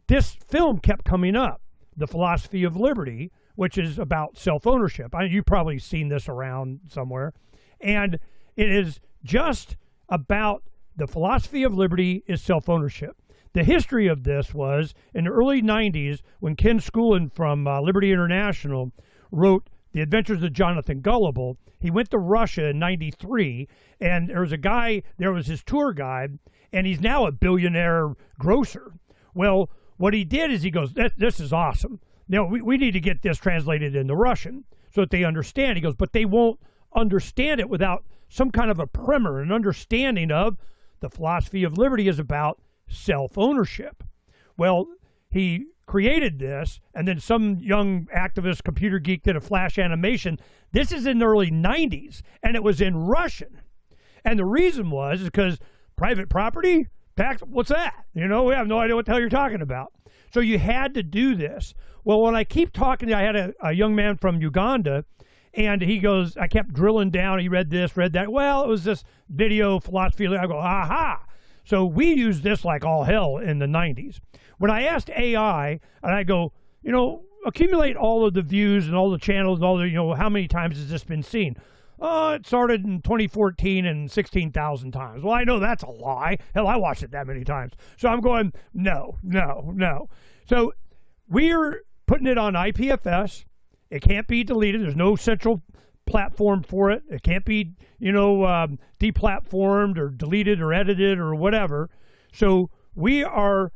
this film kept coming up, The Philosophy of Liberty, which is about self-ownership. You've probably seen this around somewhere. And it is just about the philosophy of liberty is self-ownership. The history of this was in the early 90s when Ken Schoolin from Liberty International wrote The Adventures of Jonathan Gullible. He went to Russia in 93, and there was his tour guide, and he's now a billionaire grocer. Well, what he did is he goes, this is awesome. Now, we need to get this translated into Russian so that they understand. He goes, but they won't understand it without some kind of a primer, an understanding of the philosophy of liberty is about self-ownership. Well, he created this, and then some young activist computer geek did a flash animation. This is in the early 90s, and it was in Russian. And the reason was because private property, tax, what's that? We have no idea what the hell you're talking about. So you had to do this. Well, when I keep talking, I had a young man from Uganda, and he goes, I kept drilling down. He read this, read that. Well, it was this video philosophy. I go, aha. So we used this like all hell in the 90s. When I asked AI, and I go, accumulate all of the views and all the channels and all the, how many times has this been seen? It started in 2014 and 16,000 times. Well, I know that's a lie. Hell, I watched it that many times. So I'm going, no. So we're putting it on IPFS. It can't be deleted. There's no central platform for it. It can't be, deplatformed or deleted or edited or whatever. So we are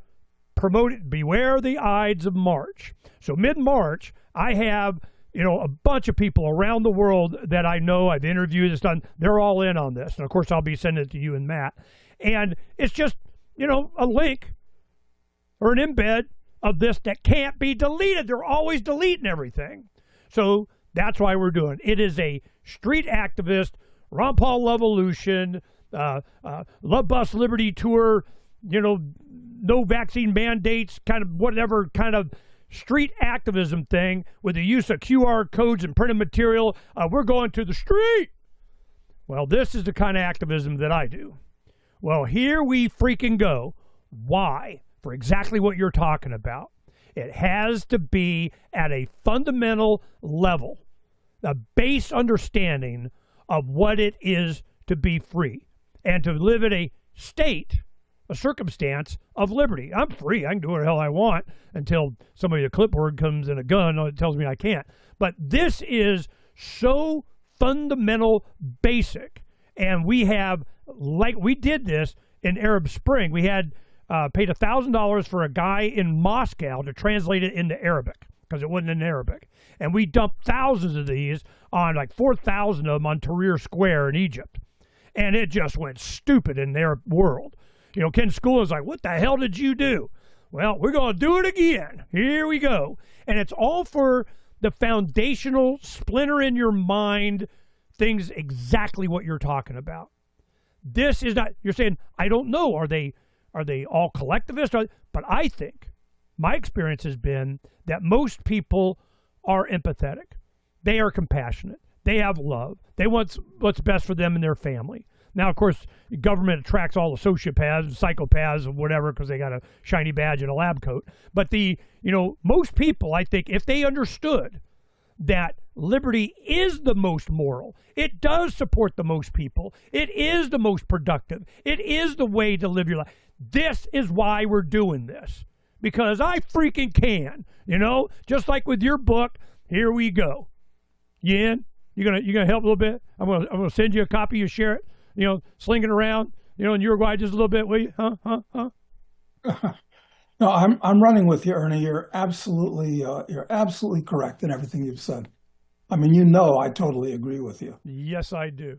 promoting Beware the Ides of March. So mid-March, I have, a bunch of people around the world that I know, I've interviewed, it's done, they're all in on this. And of course, I'll be sending it to you and Matt. And it's just, a link or an embed of this that can't be deleted. They're always deleting everything. So that's why we're doing it. It is a street activist, Ron Paul Levolution, Love Bus Liberty Tour, no vaccine mandates, kind of whatever kind of street activism thing with the use of QR codes and printed material. We're going to the street. Well, this is the kind of activism that I do. Well, here we freaking go. Why? For exactly what you're talking about. It has to be at a fundamental level, a base understanding of what it is to be free and to live in a state, a circumstance of liberty. I'm free. I can do what the hell I want until somebody with a clipboard comes in a gun and tells me I can't. But this is so fundamental, basic. And we did this in Arab Spring. We had paid $1,000 for a guy in Moscow to translate it into Arabic because it wasn't in Arabic. And we dumped thousands of these on, like 4,000 of them on Tahrir Square in Egypt. And it just went stupid in their world. Ken School is like, what the hell did you do? Well, we're going to do it again. Here we go. And it's all for the foundational splinter in your mind things exactly what you're talking about. This is not, you're saying, I don't know, are they all collectivists? But I think my experience has been that most people are empathetic. They are compassionate. They have love. They want what's best for them and their family. Now, of course, government attracts all the sociopaths and psychopaths and whatever because they got a shiny badge and a lab coat. But most people, I think, if they understood that liberty is the most moral, it does support the most people, it is the most productive, it is the way to live your life. This is why we're doing this. Because I freaking can, just like with your book. Here we go. You in? You gonna help a little bit? I'm gonna send you a copy. You share it. Sling it around. In Uruguay just a little bit, will you? Huh? No, I'm running with you, Ernie. You're absolutely correct in everything you've said. I mean, I totally agree with you. Yes, I do.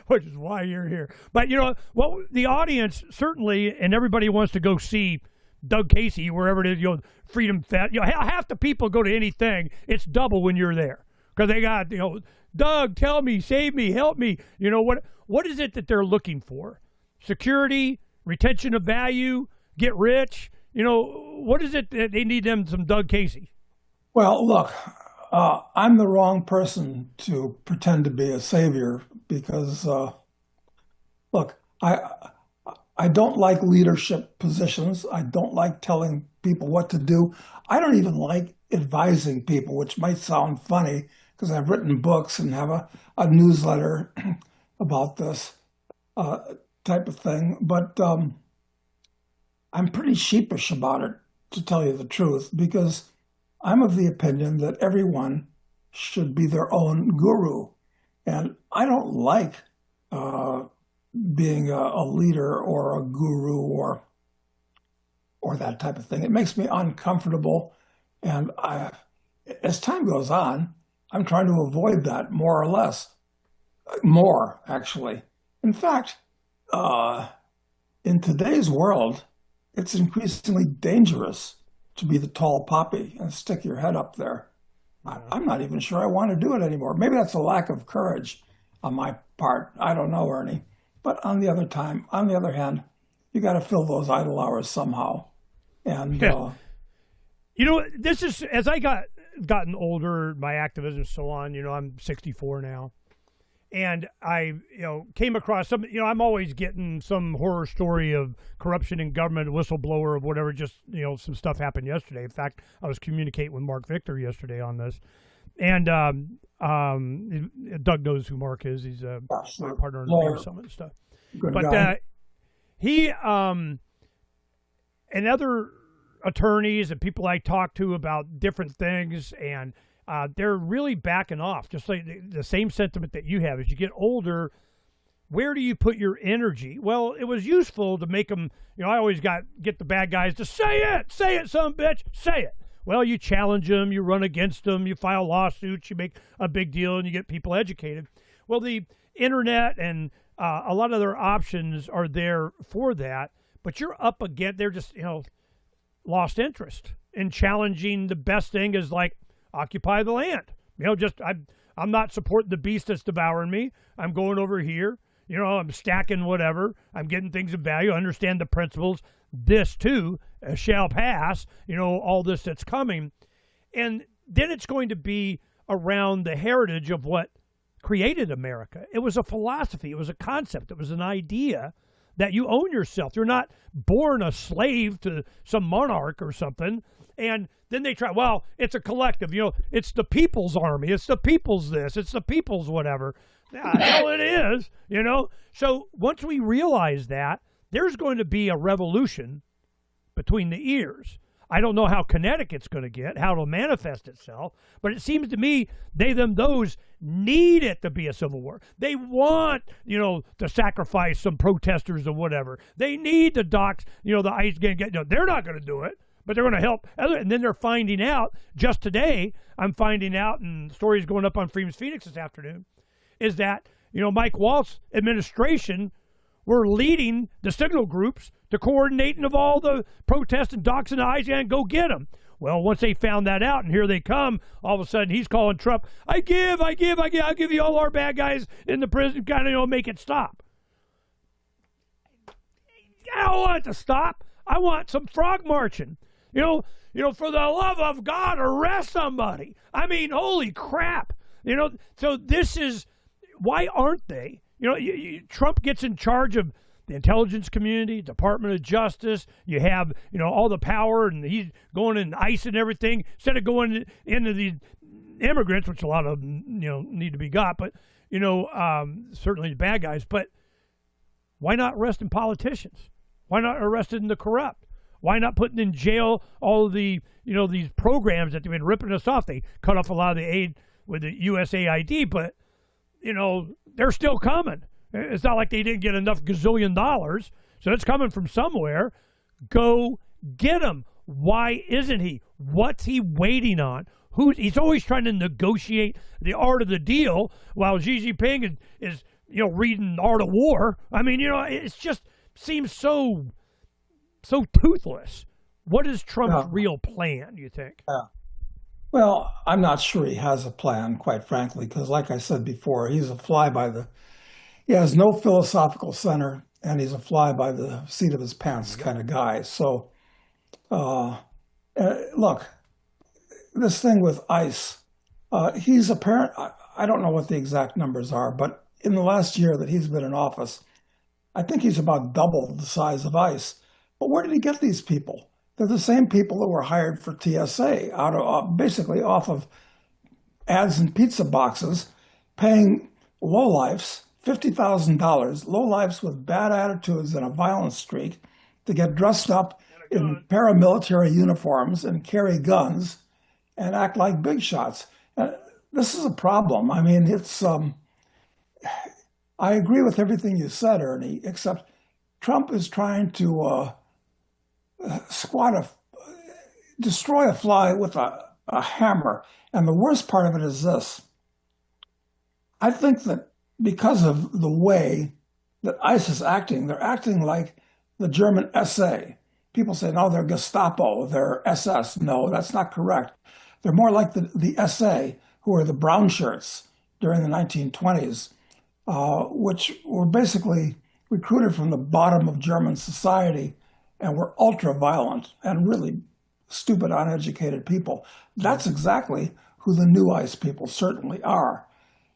Which is why you're here. But the audience certainly, and everybody wants to go see Doug Casey, wherever it is, Freedom Fest. Half the people go to anything. It's double when you're there because they got, Doug, tell me, save me, help me. What is it that they're looking for? Security, retention of value, get rich. What is it that they need some Doug Casey? Well, look, I'm the wrong person to pretend to be a savior because, look, I don't like leadership positions. I don't like telling people what to do. I don't even like advising people, which might sound funny because I've written books and have a newsletter about this type of thing. But I'm pretty sheepish about it, to tell you the truth, because I'm of the opinion that everyone should be their own guru. And I don't like being a leader or a guru or that type of thing. It makes me uncomfortable. And as time goes on, I'm trying to avoid that more or less. More, actually. In fact, in today's world, it's increasingly dangerous to be the tall poppy and stick your head up there. I'm not even sure I want to do it anymore. Maybe that's a lack of courage on my part. I don't know, Ernie. But on the other hand, you got to fill those idle hours somehow. And this is, as I gotten older, my activism and so on. I'm 64 now, and I came across some. I'm always getting some horror story of corruption in government, a whistleblower or whatever. Just some stuff happened yesterday. In fact, I was communicating with Mark Victor yesterday on this, and Doug knows who Mark is. He's my partner in the Beer Summit and stuff. Good but guy. He and other attorneys and people I talk to about different things, and they're really backing off, just like the same sentiment that you have. As you get older, where do you put your energy? Well, it was useful to make them, I always get the bad guys to say it, son of a bitch, say it. Well, you challenge them, you run against them, you file lawsuits, you make a big deal, and you get people educated. Well, the internet and a lot of their options are there for that, but you're up against, they're just, lost interest in challenging. The best thing is like occupy the land. I'm not supporting the beast that's devouring me. I'm going over here. I'm stacking whatever. I'm getting things of value. I understand the principles. This too shall pass. All this that's coming. And then it's going to be around the heritage of what created America. It was a philosophy. It was a concept. It was an idea that you own yourself. You're not born a slave to some monarch or something. And then they try, well, it's a collective. It's the people's army. It's the people's this. It's the people's whatever. Hell, it is, So once we realize that, there's going to be a revolution between the ears. I don't know how kinetic it's going to get, how it'll manifest itself, but it seems to me they, them, those need it to be a civil war. They want, to sacrifice some protesters or whatever. They need the docs, the ICE gang. They're not going to do it, but they're going to help. And then they're finding out, just today, I'm finding out, and stories going up on Freedom's Phoenix this afternoon, is that, Mike Waltz's administration were leading the signal groups to coordinating of all the protests and docs and the ICE and go get them. Well, once they found that out, and here they come, all of a sudden he's calling Trump, I'll give you all our bad guys in the prison, kind of, make it stop. I don't want it to stop. I want some frog marching. For the love of God, arrest somebody. I mean, holy crap. So this is, why aren't they? Trump gets in charge of the intelligence community, Department of Justice. You have, all the power, and he's going in ICE and everything, instead of going into the immigrants, which a lot of them, need to be got, but, certainly the bad guys. But why not arresting politicians? Why not arresting the corrupt? Why not putting in jail all of the, these programs that they've been ripping us off? They cut off a lot of the aid with the USAID, but, they're still coming. It's not like they didn't get enough gazillion dollars, so it's coming from somewhere. Go get him. Why isn't he? What's he waiting on? He's always trying to negotiate the art of the deal while Xi Jinping is reading Art of War. I mean, it just seems so toothless. What is Trump's real plan, you think? Well, I'm not sure he has a plan, quite frankly, because like I said before, he's a he has no philosophical center, and he's a fly by the seat of his pants kind of guy. So, look, this thing with ICE, he's apparent. I don't know what the exact numbers are, but in the last year that he's been in office, I think he's about double the size of ICE. But where did he get these people? They're the same people that were hired for TSA, basically off of ads in pizza boxes, paying lowlifes $50,000, lowlifes with bad attitudes and a violent streak, to get dressed up in paramilitary uniforms and carry guns and act like big shots. This is a problem. I mean, it's. I agree with everything you said, Ernie, except Trump is trying to destroy a fly with a hammer. And the worst part of it is this. I think that because of the way that ICE is acting, they're acting like the German SA. People say, no, they're Gestapo, they're SS. No, that's not correct. They're more like the SA, who were the brown shirts during the 1920s, which were basically recruited from the bottom of German society and were ultra violent and really stupid, uneducated people. That's exactly who the new ICE people certainly are.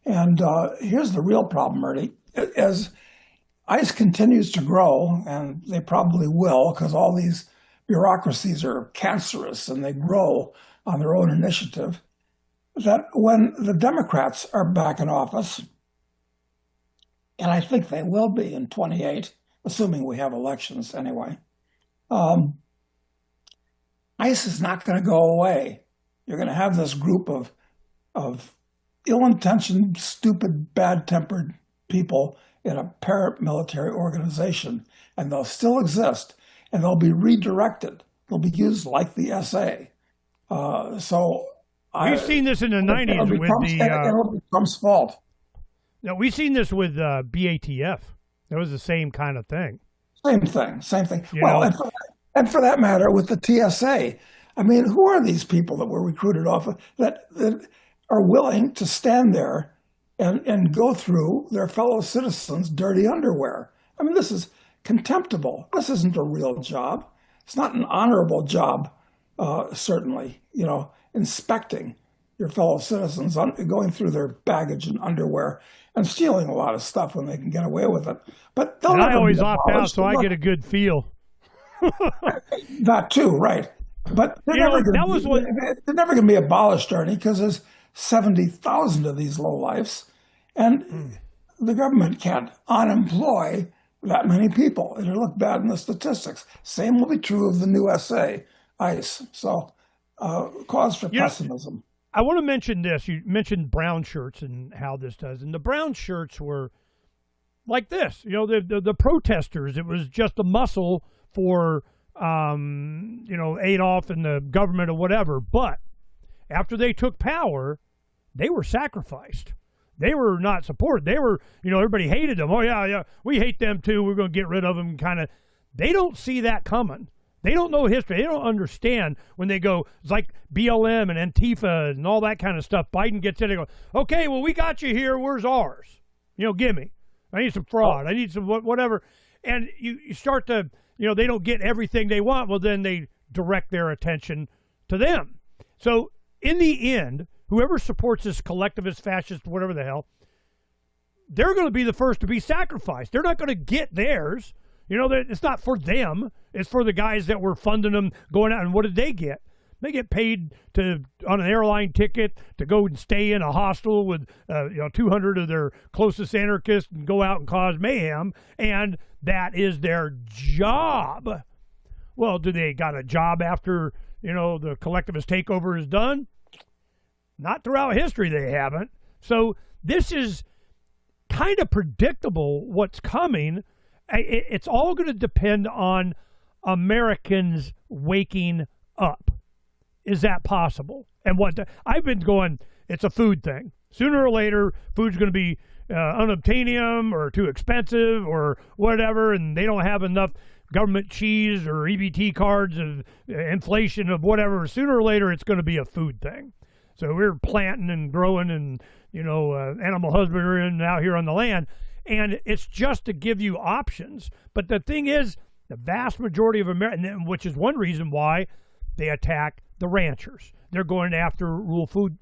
And here's the real problem, Ernie. As ICE continues to grow, and they probably will, because all these bureaucracies are cancerous and they grow on their own initiative, that when the Democrats are back in office, and I think they will be in 28, assuming we have elections anyway, ICE is not going to go away. You're going to have this group of ill-intentioned, stupid, bad-tempered people in a paramilitary organization, and they'll still exist, and they'll be redirected. They'll be used like the SA. We've seen this in the 90s with it'll be Trump's fault. No, we've seen this with BATF. That was the same kind of thing. Same thing. And for that matter, with the TSA, I mean, who are these people that were recruited off of that are willing to stand there and go through their fellow citizens' dirty underwear? I mean, this is contemptible. This isn't a real job. It's not an honorable job, certainly, inspecting your fellow citizens, going through their baggage and underwear and stealing a lot of stuff when they can get away with it. But I always opt out, so I get a good feel. That too, right. But they're never going to be abolished, Ernie, because there's 70,000 of these lowlifes, and the government can't unemploy that many people. It'll look bad in the statistics. Same will be true of the new ICE. So cause for pessimism. I want to mention this. You mentioned brown shirts and how this does. And the brown shirts were like this. The protesters, it was just a muscle for, Adolf and the government or whatever. But after they took power, they were sacrificed. They were not supported. They were, everybody hated them. Oh, yeah, we hate them too. We're going to get rid of them kind of. They don't see that coming. They don't know history. They don't understand when they go, it's like BLM and Antifa and all that kind of stuff. Biden gets in and goes, okay, well, we got you here. Where's ours? Give me. I need some fraud. I need some whatever. And you start to, they don't get everything they want. Well, then they direct their attention to them. So in the end, whoever supports this collectivist, fascist, whatever the hell, they're going to be the first to be sacrificed. They're not going to get theirs. It's not for them. It's for the guys that were funding them going out. And what did they get? They get paid on an airline ticket to go and stay in a hostel with 200 of their closest anarchists and go out and cause mayhem. And that is their job. Well, do they got a job after, the collectivist takeover is done? Not throughout history they haven't. So this is kind of predictable what's coming. It's all going to depend on Americans waking up. Is that possible? And I've been going, it's a food thing. Sooner or later, food's going to be unobtainium or too expensive or whatever, and they don't have enough government cheese or EBT cards of inflation of whatever. Sooner or later, it's going to be a food thing. So we're planting and growing and, animal husbandry and out here on the land. And it's just to give you options. But the thing is, the vast majority of Americans, which is one reason why they attack the ranchers. They're going after rural food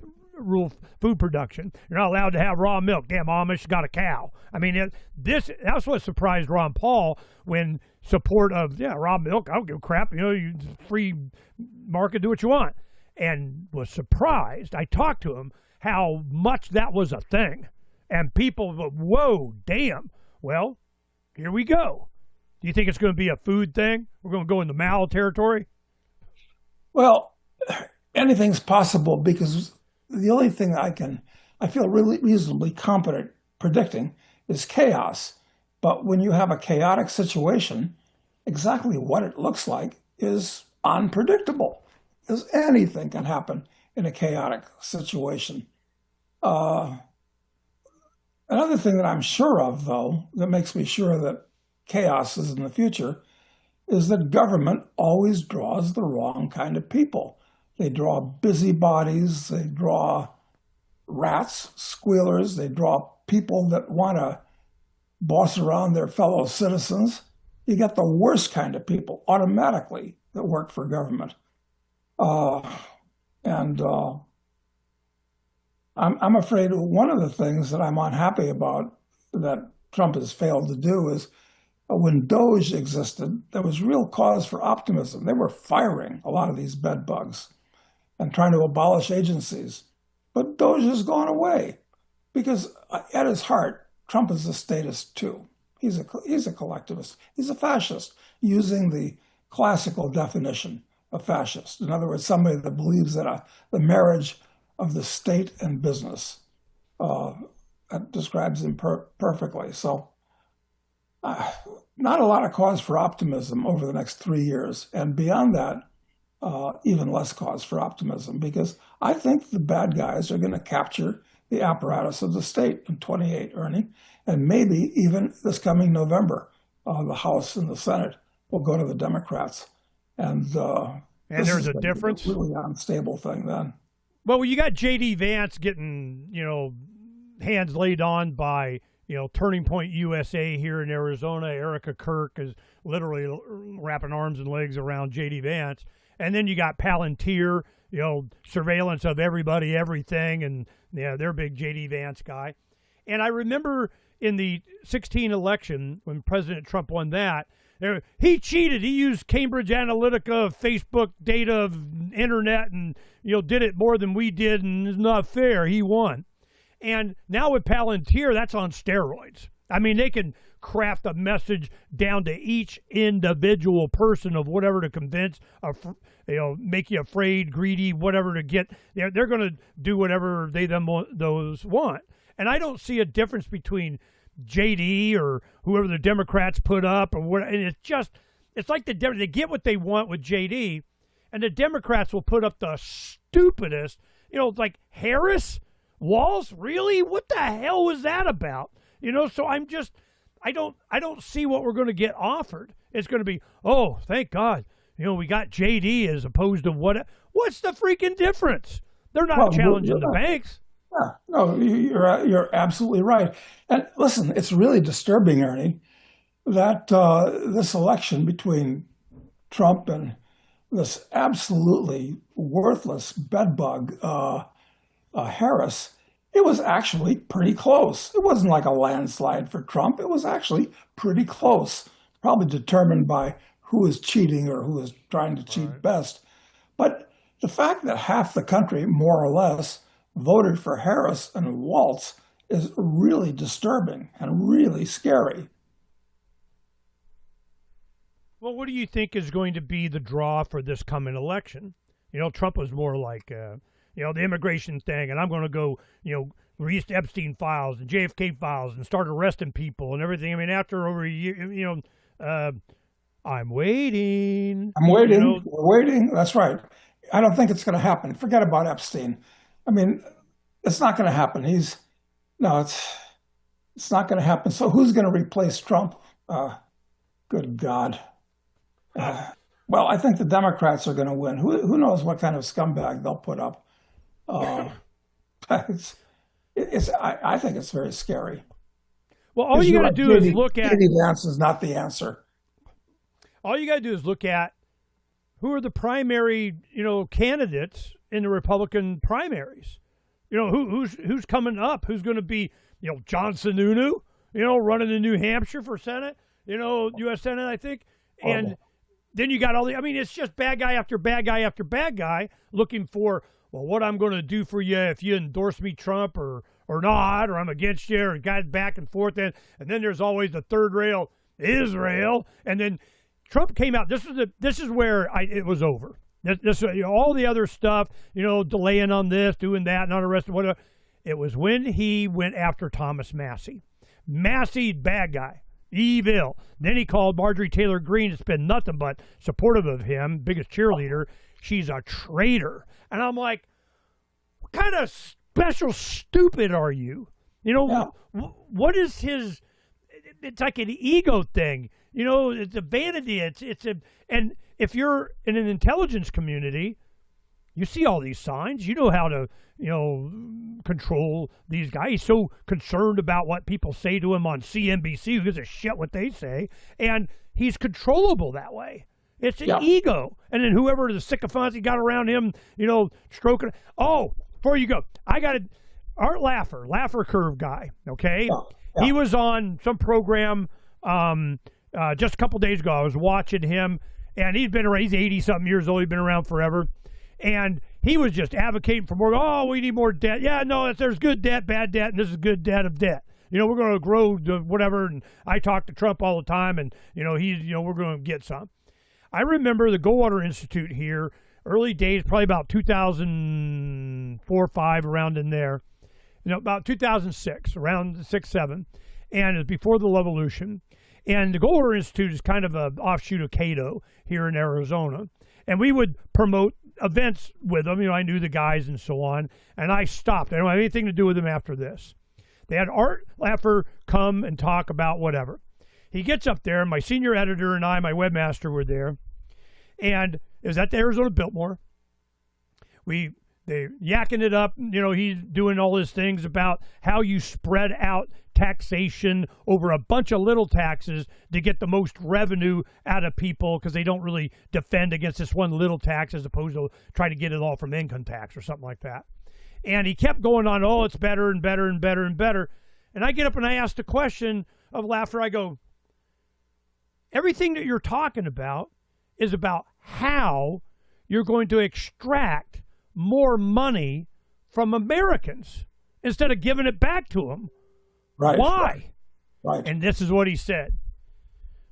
production. You're not allowed to have raw milk. Damn, Amish got a cow. I mean, that's what surprised Ron Paul when support of, raw milk, I don't give a crap. You free market, do what you want. And was surprised. I talked to him how much that was a thing. And people go, whoa, damn. Well, here we go. Do you think it's going to be a food thing? We're going to go into Mao territory? Well, anything's possible because the only thing I feel really reasonably competent predicting is chaos. But when you have a chaotic situation, exactly what it looks like is unpredictable. Because anything can happen in a chaotic situation. Another thing that I'm sure of, though, that makes me sure that chaos is in the future, is that government always draws the wrong kind of people. They draw busybodies, they draw rats, squealers, they draw people that want to boss around their fellow citizens. You get the worst kind of people automatically that work for government. I'm afraid one of the things that I'm unhappy about that Trump has failed to do is when Doge existed, there was real cause for optimism. They were firing a lot of these bed bugs and trying to abolish agencies. But Doge has gone away because at his heart, Trump is a statist too. He's a collectivist. He's a fascist, using the classical definition of fascist. In other words, somebody that believes that the marriage of the state and business that describes him perfectly. So not a lot of cause for optimism over the next 3 years. And beyond that, even less cause for optimism, because I think the bad guys are going to capture the apparatus of the state in 28, Ernie, and maybe even this coming November, the House and the Senate will go to the Democrats. And there's a difference. Really unstable thing then. Well, you got J.D. Vance getting, hands laid on by, Turning Point USA here in Arizona. Erica Kirk is literally wrapping arms and legs around J.D. Vance. And then you got Palantir, surveillance of everybody, everything, and they're a big J.D. Vance guy. And I remember in the 2016 election when President Trump won that, he cheated. He used Cambridge Analytica, Facebook data of internet, and did it more than we did, and it's not fair. He won. And now with Palantir, that's on steroids. I mean, they can craft a message down to each individual person of whatever to convince, make you afraid, greedy, whatever to get. They're going to do whatever those want. And I don't see a difference between JD or whoever the Democrats put up or what. And it's like they get what they want with JD, and the Democrats will put up the stupidest, like Harris, Walls, really? What the hell was that about? So I don't see what we're going to get offered. It's going to be, oh, thank God, we got JD as opposed to what's the freaking difference? They're not challenging the banks. Yeah, no, you're absolutely right. And listen, it's really disturbing, Ernie, that this election between Trump and this absolutely worthless bedbug Harris, it was actually pretty close. It wasn't like a landslide for Trump. It was actually pretty close, probably determined by who is cheating or who is trying to cheat best. But the fact that half the country, more or less, voted for Harris and Waltz is really disturbing and really scary. Well, what do you think is going to be the draw for this coming election? Trump was more like, the immigration thing, and I'm going to go, release the Epstein files and JFK files and start arresting people and everything. I mean, after over a year, I'm waiting. We're waiting. That's right. I don't think it's going to happen. Forget about Epstein. I mean, it's not going to happen. It's not going to happen. So who's going to replace Trump? Good God. Well, I think the Democrats are going to win. Who knows what kind of scumbag they'll put up? I think it's very scary. Well, all you got to do is look at. JD Vance is not the answer. All you got to do is look at who are the primary, candidates in the Republican primaries. Who's coming up? Who's going to be, John Sununu, running in New Hampshire for Senate, U.S. Senate, I think. And then you got it's just bad guy after bad guy after bad guy looking for, well, what I'm going to do for you if you endorse me, Trump, or not, or I'm against you, or guys back and forth. And then there's always the third rail, Israel. And then Trump came out. This is where it was over. This all the other stuff, delaying on this, doing that, not arresting, whatever. It was when he went after Thomas Massey. Massey, bad guy, evil. Then he called Marjorie Taylor Greene. It's been nothing but supportive of him, biggest cheerleader. She's a traitor. And I'm like, what kind of special stupid are you? What is his? It's like an ego thing. It's a vanity. And if you're in an intelligence community, you see all these signs. You know how to, control these guys. He's so concerned about what people say to him on CNBC. Who gives a shit what they say? And he's controllable that way. It's an ego. And then whoever the sycophants he got around him, stroking. Oh, before you go, I got Art Laffer Curve guy, okay? Yeah. He was on some program just a couple days ago. I was watching him, and he's 80-something years old. He's been around forever. And he was just advocating for more. Oh, we need more debt. Yeah, no, there's good debt, bad debt, and this is good debt of debt. We're going to grow the whatever. And I talk to Trump all the time, and, we're going to get some. I remember the Goldwater Institute here, early days, probably about 2004 or 5, around in there. About 2006, around 6, 7. And it was before the Revolution. And the Goldwater Institute is kind of an offshoot of Cato here in Arizona. And we would promote events with them. I knew the guys and so on. And I stopped. I don't have anything to do with them after this. They had Art Laffer come and talk about whatever. He gets up there, and my senior editor and I, my webmaster, were there. And it was at the Arizona Biltmore. They yakking it up. He's doing all his things about how you spread out taxation over a bunch of little taxes to get the most revenue out of people, because they don't really defend against this one little tax as opposed to trying to get it all from income tax or something like that. And he kept going on, oh, it's better and better and better and better. And I get up and I ask the question of Laffer. I go, everything that you're talking about is about how you're going to extract more money from Americans instead of giving it back to them. Right. Why? Right. And this is what he said.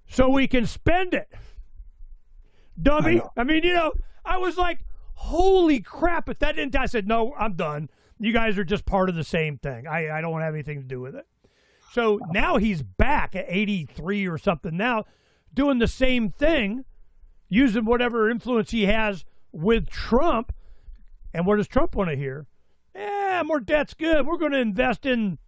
So we can spend it. Dummy. I was like, holy crap. If that didn't, I said, no, I'm done. You guys are just part of the same thing. I don't have anything to do with it. So now he's back at 83 or something now, doing the same thing, using whatever influence he has with Trump. And what does Trump want to hear? More debt's good. We're going to invest in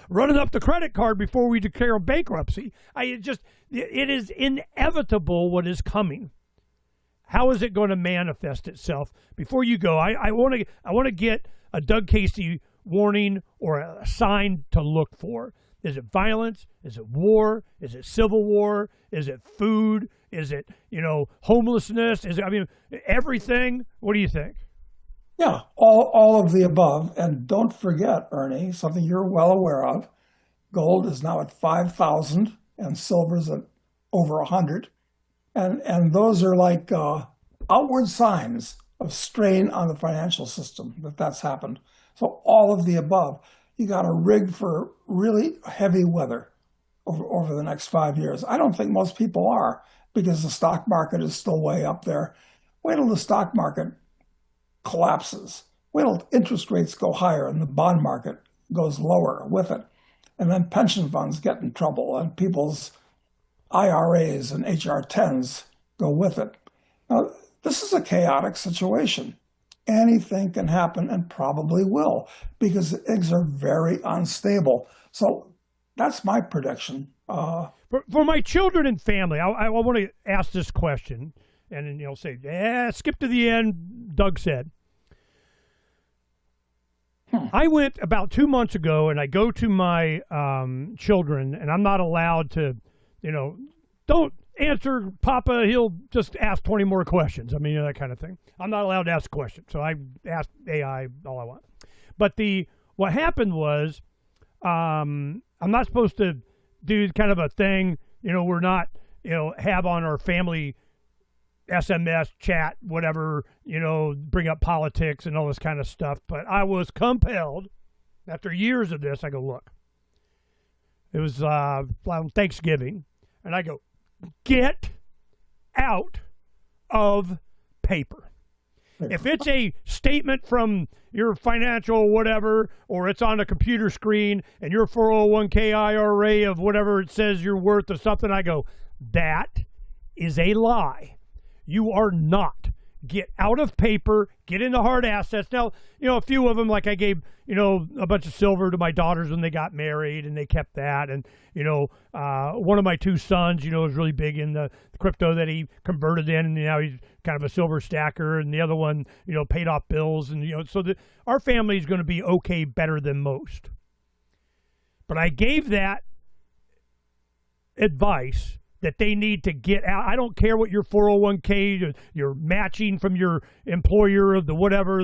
running up the credit card before we declare bankruptcy. It is inevitable what is coming. How is it going to manifest itself? Before you go, I want to get a Doug Casey warning or a sign to look for. Is it violence? Is it war? Is it civil war? Is it food? Is it, homelessness? Is it, everything? What do you think? Yeah, all of the above. And don't forget, Ernie, something you're well aware of. Gold is now at 5,000 and silver's at over 100. And those are like outward signs of strain on the financial system that's happened. So all of the above. You got to rig for really heavy weather over the next 5 years. I don't think most people are, because the stock market is still way up there. Wait till the stock market collapses. Wait till interest rates go higher and the bond market goes lower with it. And then pension funds get in trouble and people's IRAs and HR10s go with it. Now, this is a chaotic situation. Anything can happen and probably will, because things are very unstable. So that's my prediction. For my children and family, I want to ask this question, and then say, skip to the end, Doug said. I went about 2 months ago, and I go to my children, and I'm not allowed to, don't answer Papa, he'll just ask 20 more questions. That kind of thing. I'm not allowed to ask questions, so I asked AI all I want. But what happened was, I'm not supposed to do kind of a thing, we're not, have on our family SMS, chat, whatever, bring up politics and all this kind of stuff. But I was compelled, after years of this, I go, look, it was on Thanksgiving, and I go, get out of paper. If it's a statement from your financial whatever, or it's on a computer screen and your 401k IRA of whatever it says you're worth or something, I go, that is a lie. You are not. Get out of paper, get into hard assets. Now, a few of them, like I gave, a bunch of silver to my daughters when they got married, and they kept that. And, one of my two sons, is really big in the crypto that he converted in, and now he's kind of a silver stacker. And the other one, paid off bills. And, so our family is going to be okay, better than most. But I gave that advice that they need to get out. I don't care what your 401k, you're matching from your employer of the whatever.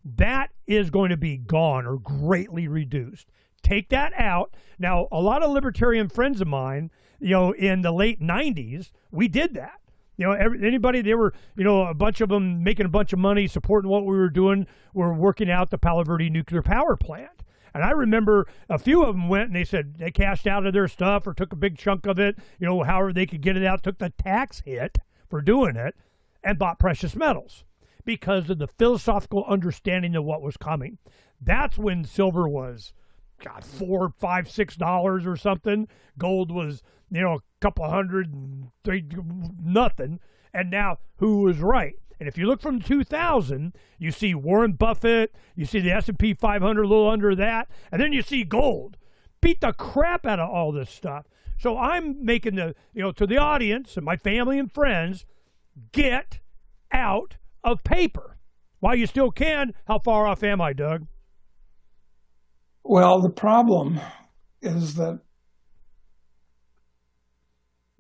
That is going to be gone or greatly reduced. Take that out. Now, a lot of libertarian friends of mine, in the late 90s, we did that. Anybody, they were, a bunch of them making a bunch of money, supporting what we were doing, were working out the Palo Verde nuclear power plant. And I remember a few of them went and they said they cashed out of their stuff or took a big chunk of it, however they could get it out, took the tax hit for doing it, and bought precious metals because of the philosophical understanding of what was coming. That's when silver was, $4, $5, $6 or something. Gold was, a couple hundred, nothing. And now who was right? And if you look from 2000, you see Warren Buffett, you see the S&P 500 a little under that, and then you see gold. Beat the crap out of all this stuff. So I'm making to the audience and my family and friends, get out of paper. While you still can, how far off am I, Doug? Well, the problem is that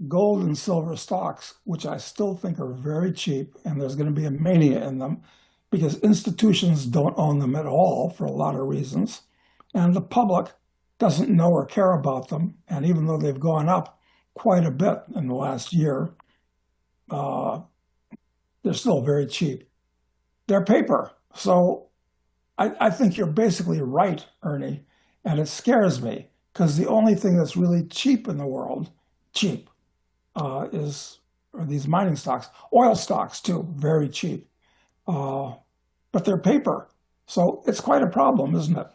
gold and silver stocks, which I still think are very cheap, and there's going to be a mania in them because institutions don't own them at all for a lot of reasons, and the public doesn't know or care about them. And even though they've gone up quite a bit in the last year, they're still very cheap. They're paper. So I think you're basically right, Ernie, and it scares me because the only thing that's really cheap in the world, are these mining stocks. Oil stocks, too, very cheap. But they're paper. So it's quite a problem, isn't it?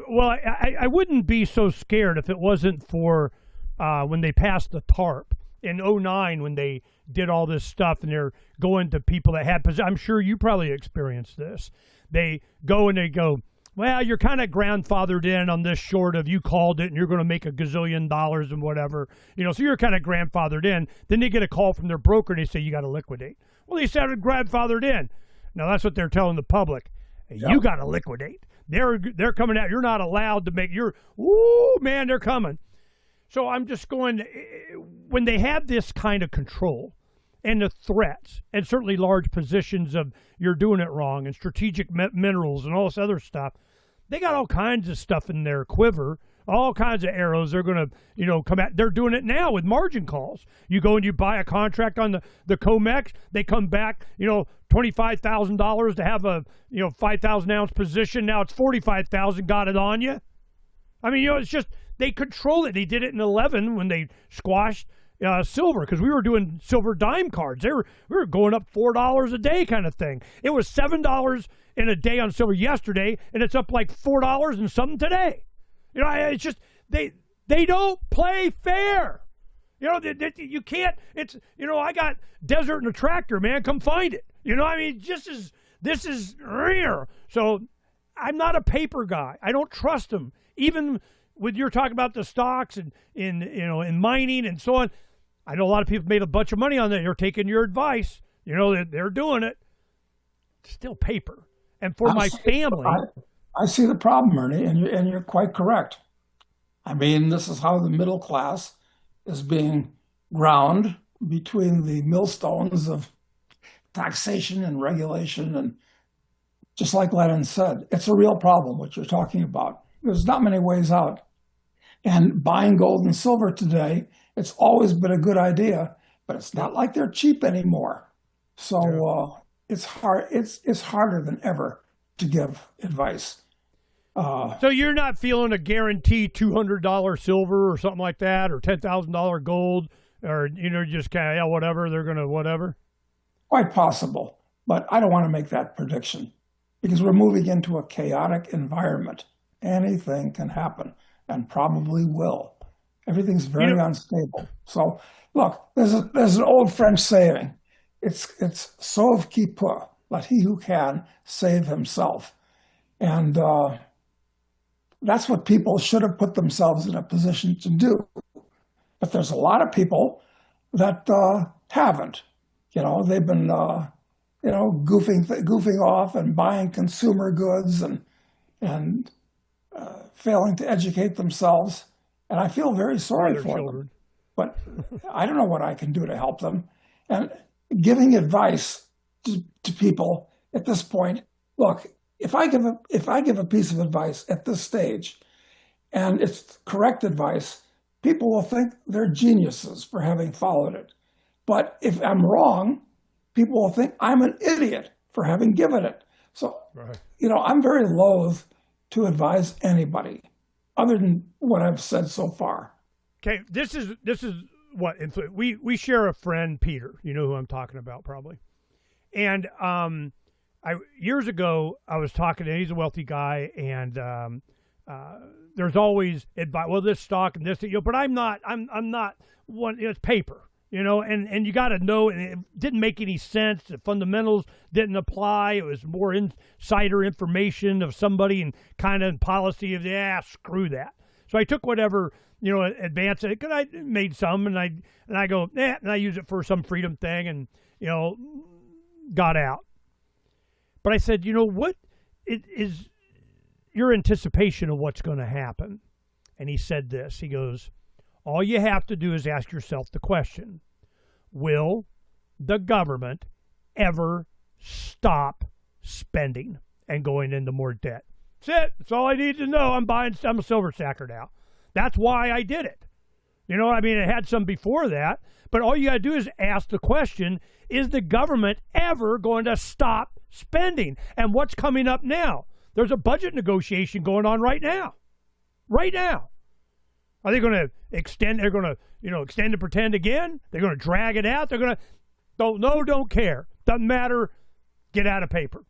Well, I wouldn't be so scared if it wasn't for when they passed the TARP in 2009 when they did all this stuff and they're going to people that had, I'm sure you probably experienced this. They go and they go, well, you're kind of grandfathered in on this short of you called it and you're going to make $1 gazillion and whatever. So you're kind of grandfathered in. Then they get a call from their broker and they say, you got to liquidate. Well, they sounded grandfathered in. Now, that's what they're telling the public. Hey, you got to liquidate. They're coming out. You're not allowed to make man, they're coming. So I'm just going, when they have this kind of control and the threats and certainly large positions of you're doing it wrong and strategic minerals and all this other stuff, they got all kinds of stuff in their quiver, all kinds of arrows they're going to, come at. They're doing it now with margin calls. You go and you buy a contract on the COMEX, they come back, $25,000 to have a, 5,000 ounce position. Now it's 45,000, got it on you. I mean, it's just, they control it. They did it in 11 when they squashed silver, because we were doing silver dime cards. We were going up $4 a day kind of thing. It was $7 in a day on silver yesterday, and it's up like $4 and something today. It's just they don't play fair. You can't. It's I got desert and a tractor, man. Come find it. This is rare. So I'm not a paper guy. I don't trust them. Even with you're talking about the stocks and in mining and so on. I know a lot of people made a bunch of money on that. They're taking your advice. They're doing it. It's still paper. And for my family, I see the problem, Ernie, and you're quite correct. I mean, this is how the middle class is being ground between the millstones of taxation and regulation. And just like Lennon said, it's a real problem, what you're talking about. There's not many ways out. And buying gold and silver today, it's always been a good idea, but it's not like they're cheap anymore. So it's hard. It's harder than ever to give advice. So you're not feeling a guaranteed $200 silver or something like that, or $10,000 gold, or just kind of whatever they're gonna whatever. Quite possible, but I don't want to make that prediction because we're moving into a chaotic environment. Anything can happen, and probably will. Everything's very unstable. So, look, there's an old French saying. It's sauve qui peut, let he who can save himself, and that's what people should have put themselves in a position to do. But there's a lot of people that haven't. They've been goofing off and buying consumer goods and failing to educate themselves. And I feel very sorry for them. But I don't know what I can do to help them. And giving advice to people at this point, look, if I give a piece of advice at this stage and it's correct advice, people will think they're geniuses for having followed it. But if I'm wrong, people will think I'm an idiot for having given it. So, I'm very loath to advise anybody other than what I've said so far. Okay, this is what we share a friend, Peter. You know who I'm talking about, probably. And years ago, I was talking to him. He's a wealthy guy, and there's always advice. Well, this stock and this, but I'm not one. It's paper, and you got to know. And it didn't make any sense. The fundamentals didn't apply. It was more insider information of somebody and kind of policy of screw that. So I took whatever advance it because I made some, and I go and I use it for some freedom thing, and got out. But I said, what it is your anticipation of what's going to happen? And he said this. He goes, all you have to do is ask yourself the question, will the government ever stop spending and going into more debt? That's it. That's all I need to know. I'm a silver stacker now. That's why I did it. It had some before that, but all you got to do is ask the question, is the government ever going to stop spending? And what's coming up now? There's a budget negotiation going on right now. Right now. Are they going to extend? They're going to, extend and pretend again? They're going to drag it out? They're going to, don't care. Doesn't matter. Get out of paper.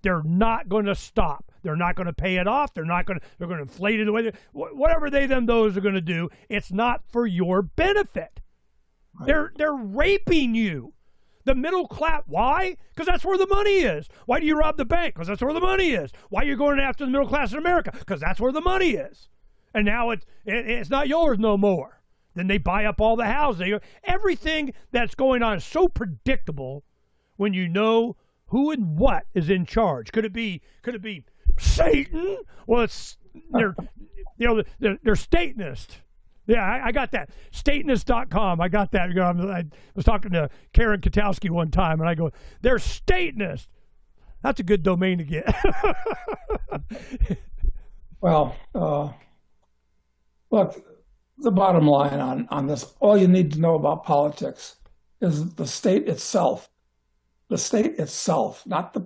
They're not going to stop. They're not going to pay it off. They're going to inflate it away. Whatever those are going to do, it's not for your benefit. Right. They're raping you. The middle class. Why? Because that's where the money is. Why do you rob the bank? Because that's where the money is. Why are you going after the middle class in America? Because that's where the money is. And now it's not yours no more. Then they buy up all the houses. Everything that's going on is so predictable when you know who and what is in charge. Could it be Satan? Well, they're Satanist. Yeah, I got that. Statenist.com. I got that. I was talking to Karen Katowski one time, and I go, they're Statenist. That's a good domain to get. Well, look, the bottom line on this, all you need to know about politics is the state itself. The state itself, not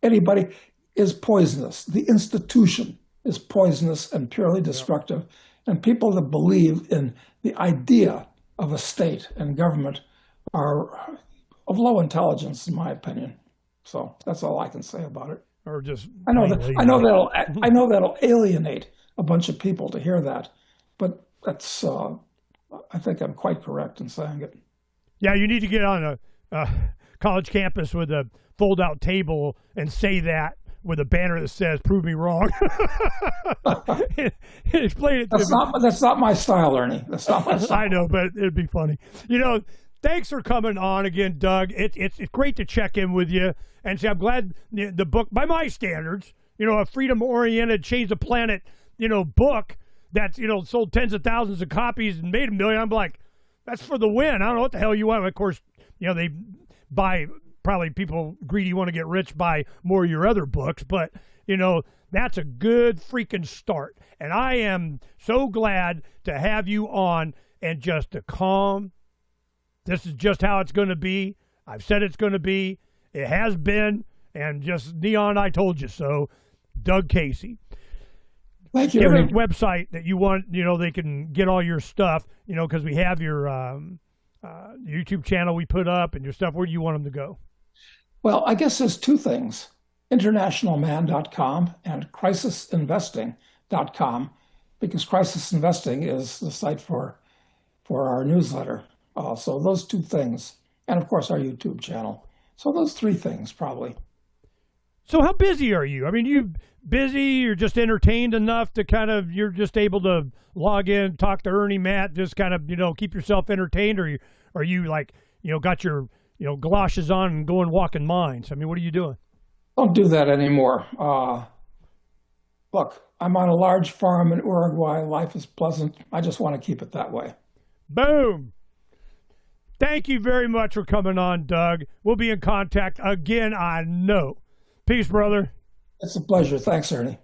anybody, is poisonous. The institution is poisonous and purely destructive. Yep. And people that believe in the idea of a state and government are of low intelligence, in my opinion. So that's all I can say about it. Or just I know that'll alienate a bunch of people to hear that, but that's I think I'm quite correct in saying it. Yeah, you need to get on a college campus with a fold-out table and say that with a banner that says "Prove me wrong." Explain it to me. That's not my style, Ernie. That's not my style. I know, but it'd be funny. Thanks for coming on again, Doug. It's great to check in with you and say I'm glad the book, by my standards, a freedom-oriented, change the planet, book that's sold tens of thousands of copies and made $1 million. I'm like, that's for the win. I don't know what the hell you want. Of course, they buy. Probably people greedy want to get rich by more of your other books, but that's a good freaking start. And I am so glad to have you on and just to calm. This is just how it's going to be. I've said it's going to be. It has been. And just Neon, I told you so. Doug Casey. Thank you. Give a website that you want, they can get all your stuff, because we have your YouTube channel we put up and your stuff. Where do you want them to go? Well, I guess there's two things, internationalman.com and crisisinvesting.com, because Crisis Investing is the site for our newsletter. So those two things, and of course our YouTube channel. So those three things probably. So how busy are you? I mean, you busy, you're just entertained enough to you're just able to log in, talk to Ernie, Matt, just keep yourself entertained, or are you like, got your galoshes on and going walking mines? I mean, what are you doing? Don't do that anymore. Look, I'm on a large farm in Uruguay. Life is pleasant. I just want to keep it that way. Boom. Thank you very much for coming on, Doug. We'll be in contact again, I know. Peace, brother. It's a pleasure. Thanks, Ernie.